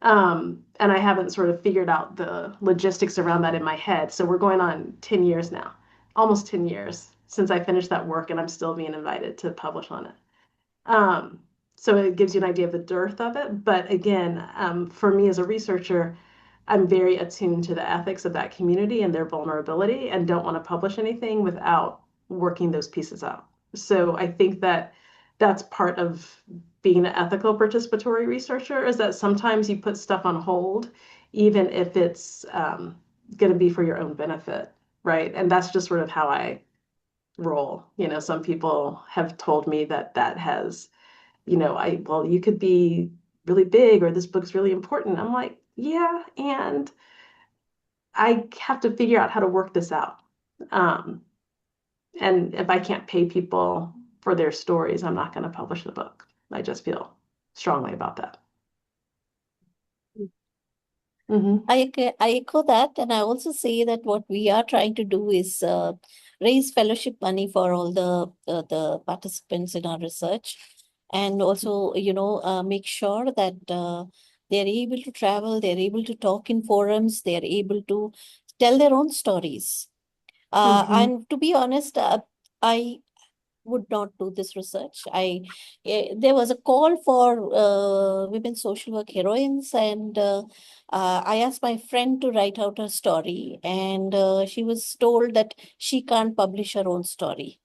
And I haven't sort of figured out the logistics around that in my head. So we're going on 10 years now, almost 10 years since I finished that work, and I'm still being invited to publish on it. So it gives you an idea of the dearth of it. But again, for me as a researcher, I'm very attuned to the ethics of that community and their vulnerability and don't want to publish anything without working those pieces out. So I think that that's part of being an ethical participatory researcher, is that sometimes you put stuff on hold, even if it's going to be for your own benefit, right? And that's just sort of how I roll. Some people have told me that has, you could be really big, or this book's really important. I'm like, yeah, and I have to figure out how to work this out. And if I can't pay people for their stories, I'm not going to publish the book. I just feel strongly about that. Mm-hmm. I echo that, and I also say that what we are trying to do is raise fellowship money for all the participants in our research, and also make sure that they're able to travel, they're able to talk in forums, they're able to tell their own stories. And to be honest, I would not do this research. There was a call for women social work heroines, and I asked my friend to write out her story, and she was told that she can't publish her own story.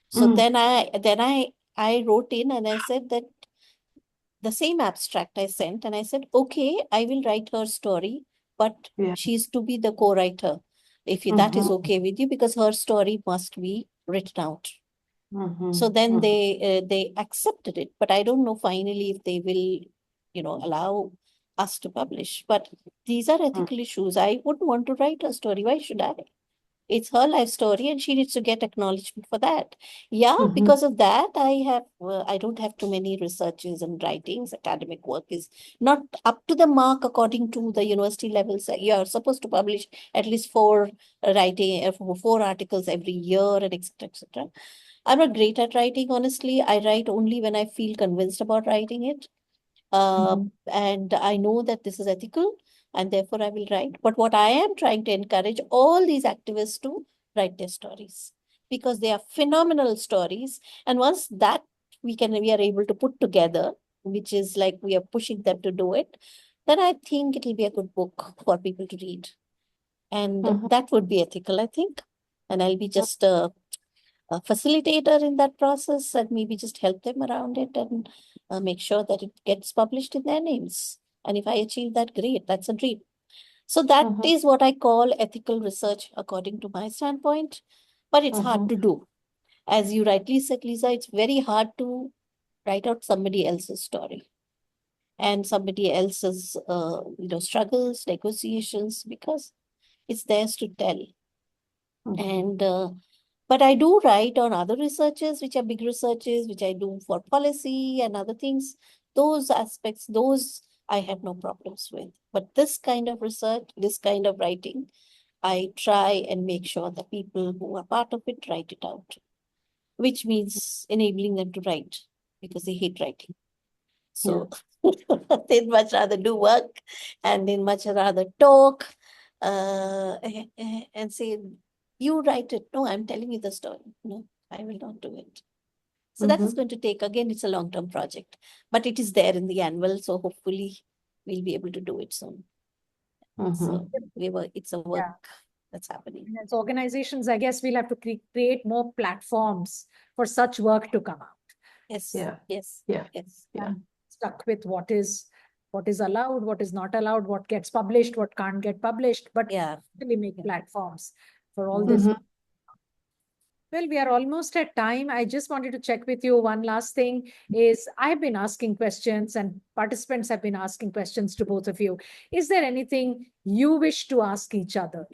So then I wrote in and I said that the same abstract I sent, and I said, okay, I will write her story, but she's to be the co-writer, if that is okay with you, because her story must be written out. So then they accepted it, but I don't know finally if they will, allow us to publish. But these are ethical issues. I wouldn't want to write her story. Why should I? It's her life story, and she needs to get acknowledgement for that. Yeah, because of that, I don't have too many researches and writings. Academic work is not up to the mark according to the university levels. You're supposed to publish at least 4 articles every year, and etc. etc. I'm not great at writing, honestly. I write only when I feel convinced about writing it. And I know that this is ethical, and therefore I will write. But what I am trying to encourage all these activists to write their stories, because they are phenomenal stories. And once that we are able to put together, which is like we are pushing them to do it, then I think it will be a good book for people to read. And that would be ethical, I think. And I'll be just a facilitator in that process, and maybe just help them around it and make sure that it gets published in their names. And if I achieve that, great, that's a dream. So that Mhm. is what I call ethical research according to my standpoint, but it's hard to do. As you rightly said, Lisa, it's very hard to write out somebody else's story and somebody else's struggles, negotiations, because it's theirs to tell. And but I do write on other researches, which are big researches, which I do for policy and other things. Those aspects, those I have no problems with. But this kind of research, this kind of writing, I try and make sure that people who are part of it write it out, which means enabling them to write because they hate writing. So they'd much rather do work and they'd much rather talk and say, you write it. No, I'm telling you the story. No, I will not do it. So that is going to take, again, it's a long-term project, but it is there in the annual. So hopefully we'll be able to do it soon. So it's a work that's happening. And as organizations, I guess we'll have to create more platforms for such work to come out. Yes. Yeah. Yes. Yeah. Yes. Yeah. I'm stuck with what is allowed, what is not allowed, what gets published, what can't get published, but really make platforms for all this. Well, we are almost at time. I just wanted to check with you. One last thing is I've been asking questions and participants have been asking questions to both of you. Is there anything you wish to ask each other?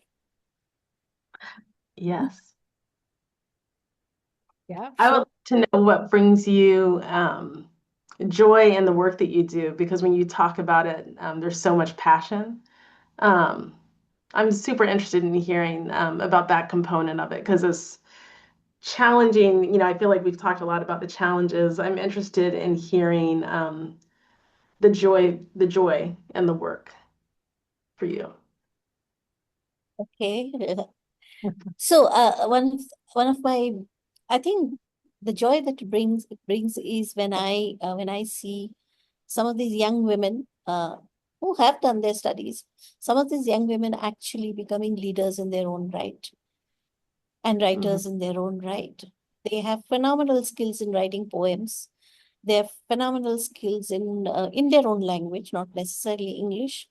Yes. Yeah. I would like to know what brings you joy in the work that you do, because when you talk about it, there's so much passion. I'm super interested in hearing about that component of it, because it's challenging. You know, I feel like we've talked a lot about the challenges. I'm interested in hearing the joy and the work for you. Okay. So one of my, I think the joy that it brings is when I see some of these young women who have done their studies, some of these young women actually becoming leaders in their own right and writers in their own right. They have phenomenal skills in writing poems. They have phenomenal skills in their own language, not necessarily English.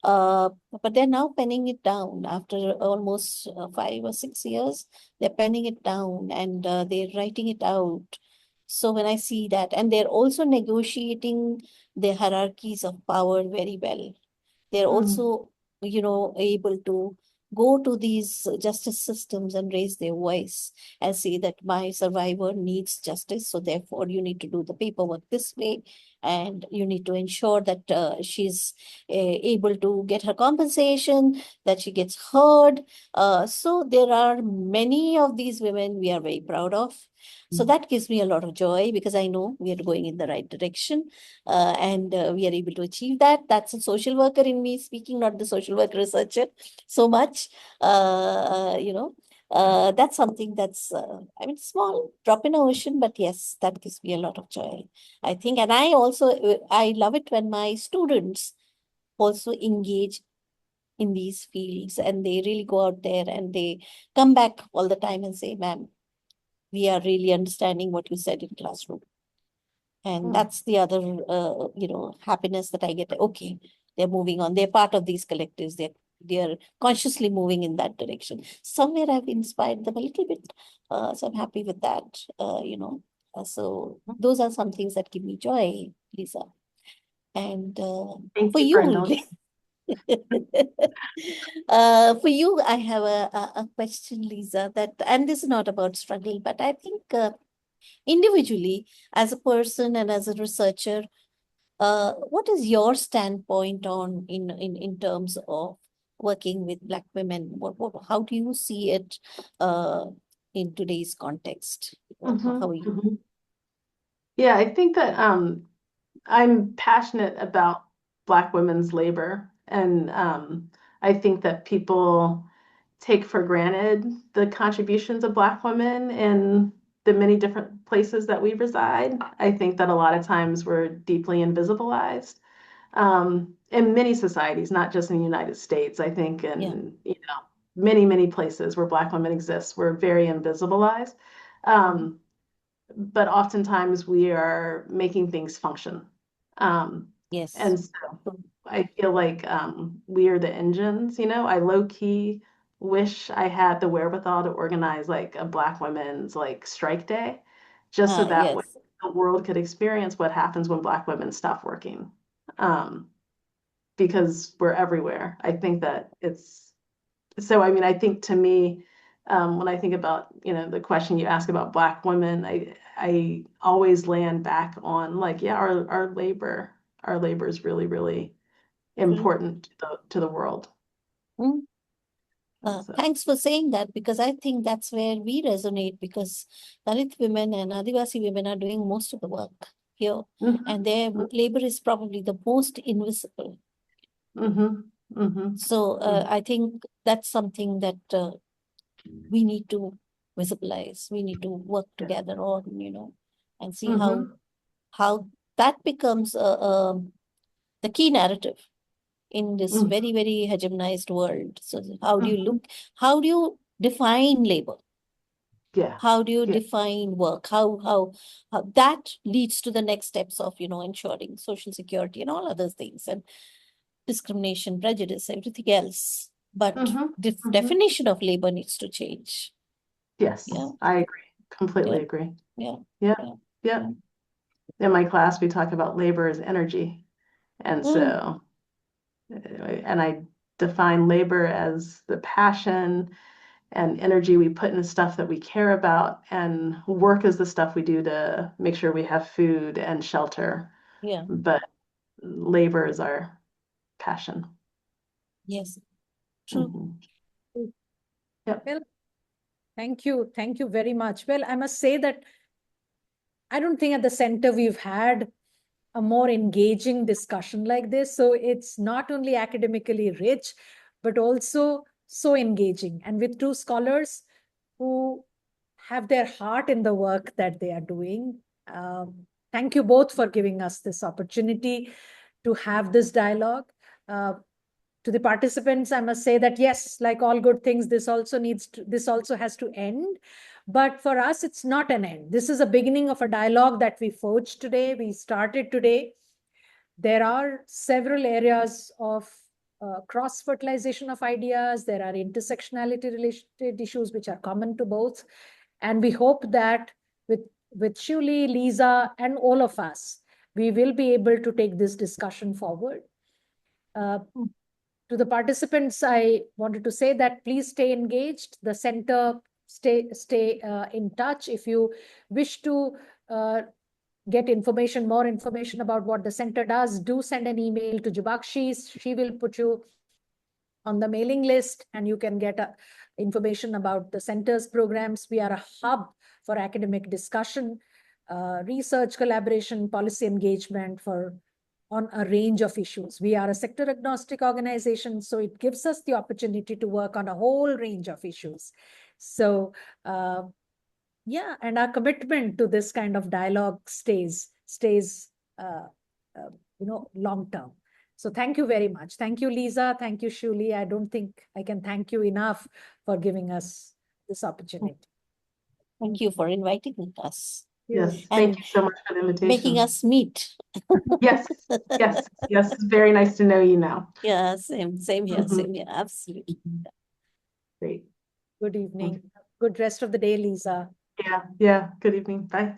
But they're now penning it down after almost 5 or 6 years. They're penning it down and they're writing it out. So when I see that, and they're also negotiating the hierarchies of power very well. They're also, able to go to these justice systems and raise their voice and say that my survivor needs justice. So therefore, you need to do the paperwork this way, and you need to ensure that she's able to get her compensation, that she gets heard. So there are many of these women we are very proud of. So that gives me a lot of joy because I know we are going in the right direction and we are able to achieve that. That's a social worker in me speaking, not the social work researcher so much. That's something that's, small drop in the ocean, but yes, that gives me a lot of joy, I think. And I love it when my students also engage in these fields and they really go out there and they come back all the time and say, ma'am, we are really understanding what you said in classroom. And that's the other, happiness that I get. Okay, they're moving on. They're part of these collectives. They're consciously moving in that direction. Somewhere I've inspired them a little bit. So I'm happy with that, So those are some things that give me joy, Lisa. And Thank for you for indulging. For you, I have a question, Lisa, and this is not about struggle, but I think individually, as a person and as a researcher, what is your standpoint on in terms of working with Black women? How do you see it in today's context? How are you? Yeah, I think that I'm passionate about Black women's labor, and I think that people take for granted the contributions of Black women in the many different places that we reside. I think that a lot of times we're deeply invisibilized in many societies, not just in the United States. I think in many, many places where Black women exist, we're very invisibilized. But oftentimes we are making things function. Yes. And so I feel like we are the engines, you know. I low key wish I had the wherewithal to organize like a Black women's like strike day, just so that way Yes. the world could experience what happens when Black women stop working. Um, because we're everywhere. I think that it's so, I mean, I think to me, when I think about, you know, the question you ask about Black women, I always land back on like, yeah, our labor is really, really True. important to the world. Mm. So, Thanks for saying that, because I think that's where we resonate, because Dalit women and Adivasi women are doing most of the work here, and their labor is probably the most invisible. So I think that's something that we need to visualize. We need to work together on, you know, and see how that becomes the key narrative in this very, very hegemonized world. So how do you look, how do you define labor? Yeah. How do you define work? How that leads to the next steps of, you know, ensuring social security and all other things, and discrimination, prejudice, everything else. But definition of labor needs to change. Yes, Yeah. I agree. Completely Yeah. agree. Yeah. Yeah. Yeah. In my class, we talk about labor as energy. And so, and I define labor as the passion and energy we put in the stuff that we care about, and work is the stuff we do to make sure we have food and shelter. Yeah. But labor is our passion. Yes. True. Yep. Well, thank you. Thank you very much. Well, I must say that I don't think at the center we've had a more engaging discussion like this. So it's not only academically rich, but also so engaging, and with two scholars who have their heart in the work that they are doing. Thank you both for giving us this opportunity to have this dialogue. To the participants, I must say that yes, like all good things, this also has to end. But for us, it's not an end. This is a beginning of a dialogue that we forged today. We started today. There are several areas of cross-fertilization of ideas. There are intersectionality related issues which are common to both. And we hope that with Shewli, Lisa, and all of us, we will be able to take this discussion forward. To the participants, I wanted to say that please stay engaged. The center, stay in touch. If you wish to get more information about what the center does, do send an email to Jubakshi. She will put you on the mailing list, and you can get information about the center's programs. We are a hub for academic discussion, research collaboration, policy engagement on a range of issues. We are a sector agnostic organization, so it gives us the opportunity to work on a whole range of issues. So yeah, and our commitment to this kind of dialogue stays long term. So thank you very much. Thank you, Lisa. Thank you, Shewli. I don't think I can thank you enough for giving us this opportunity. Thank you for inviting us. Yes, thank you so much for the invitation. Making us meet. Yes, yes, yes. It's very nice to know you now. Yeah, same here, same here. Absolutely. Great. Good evening. Good rest of the day, Lisa. Yeah. Good evening. Bye.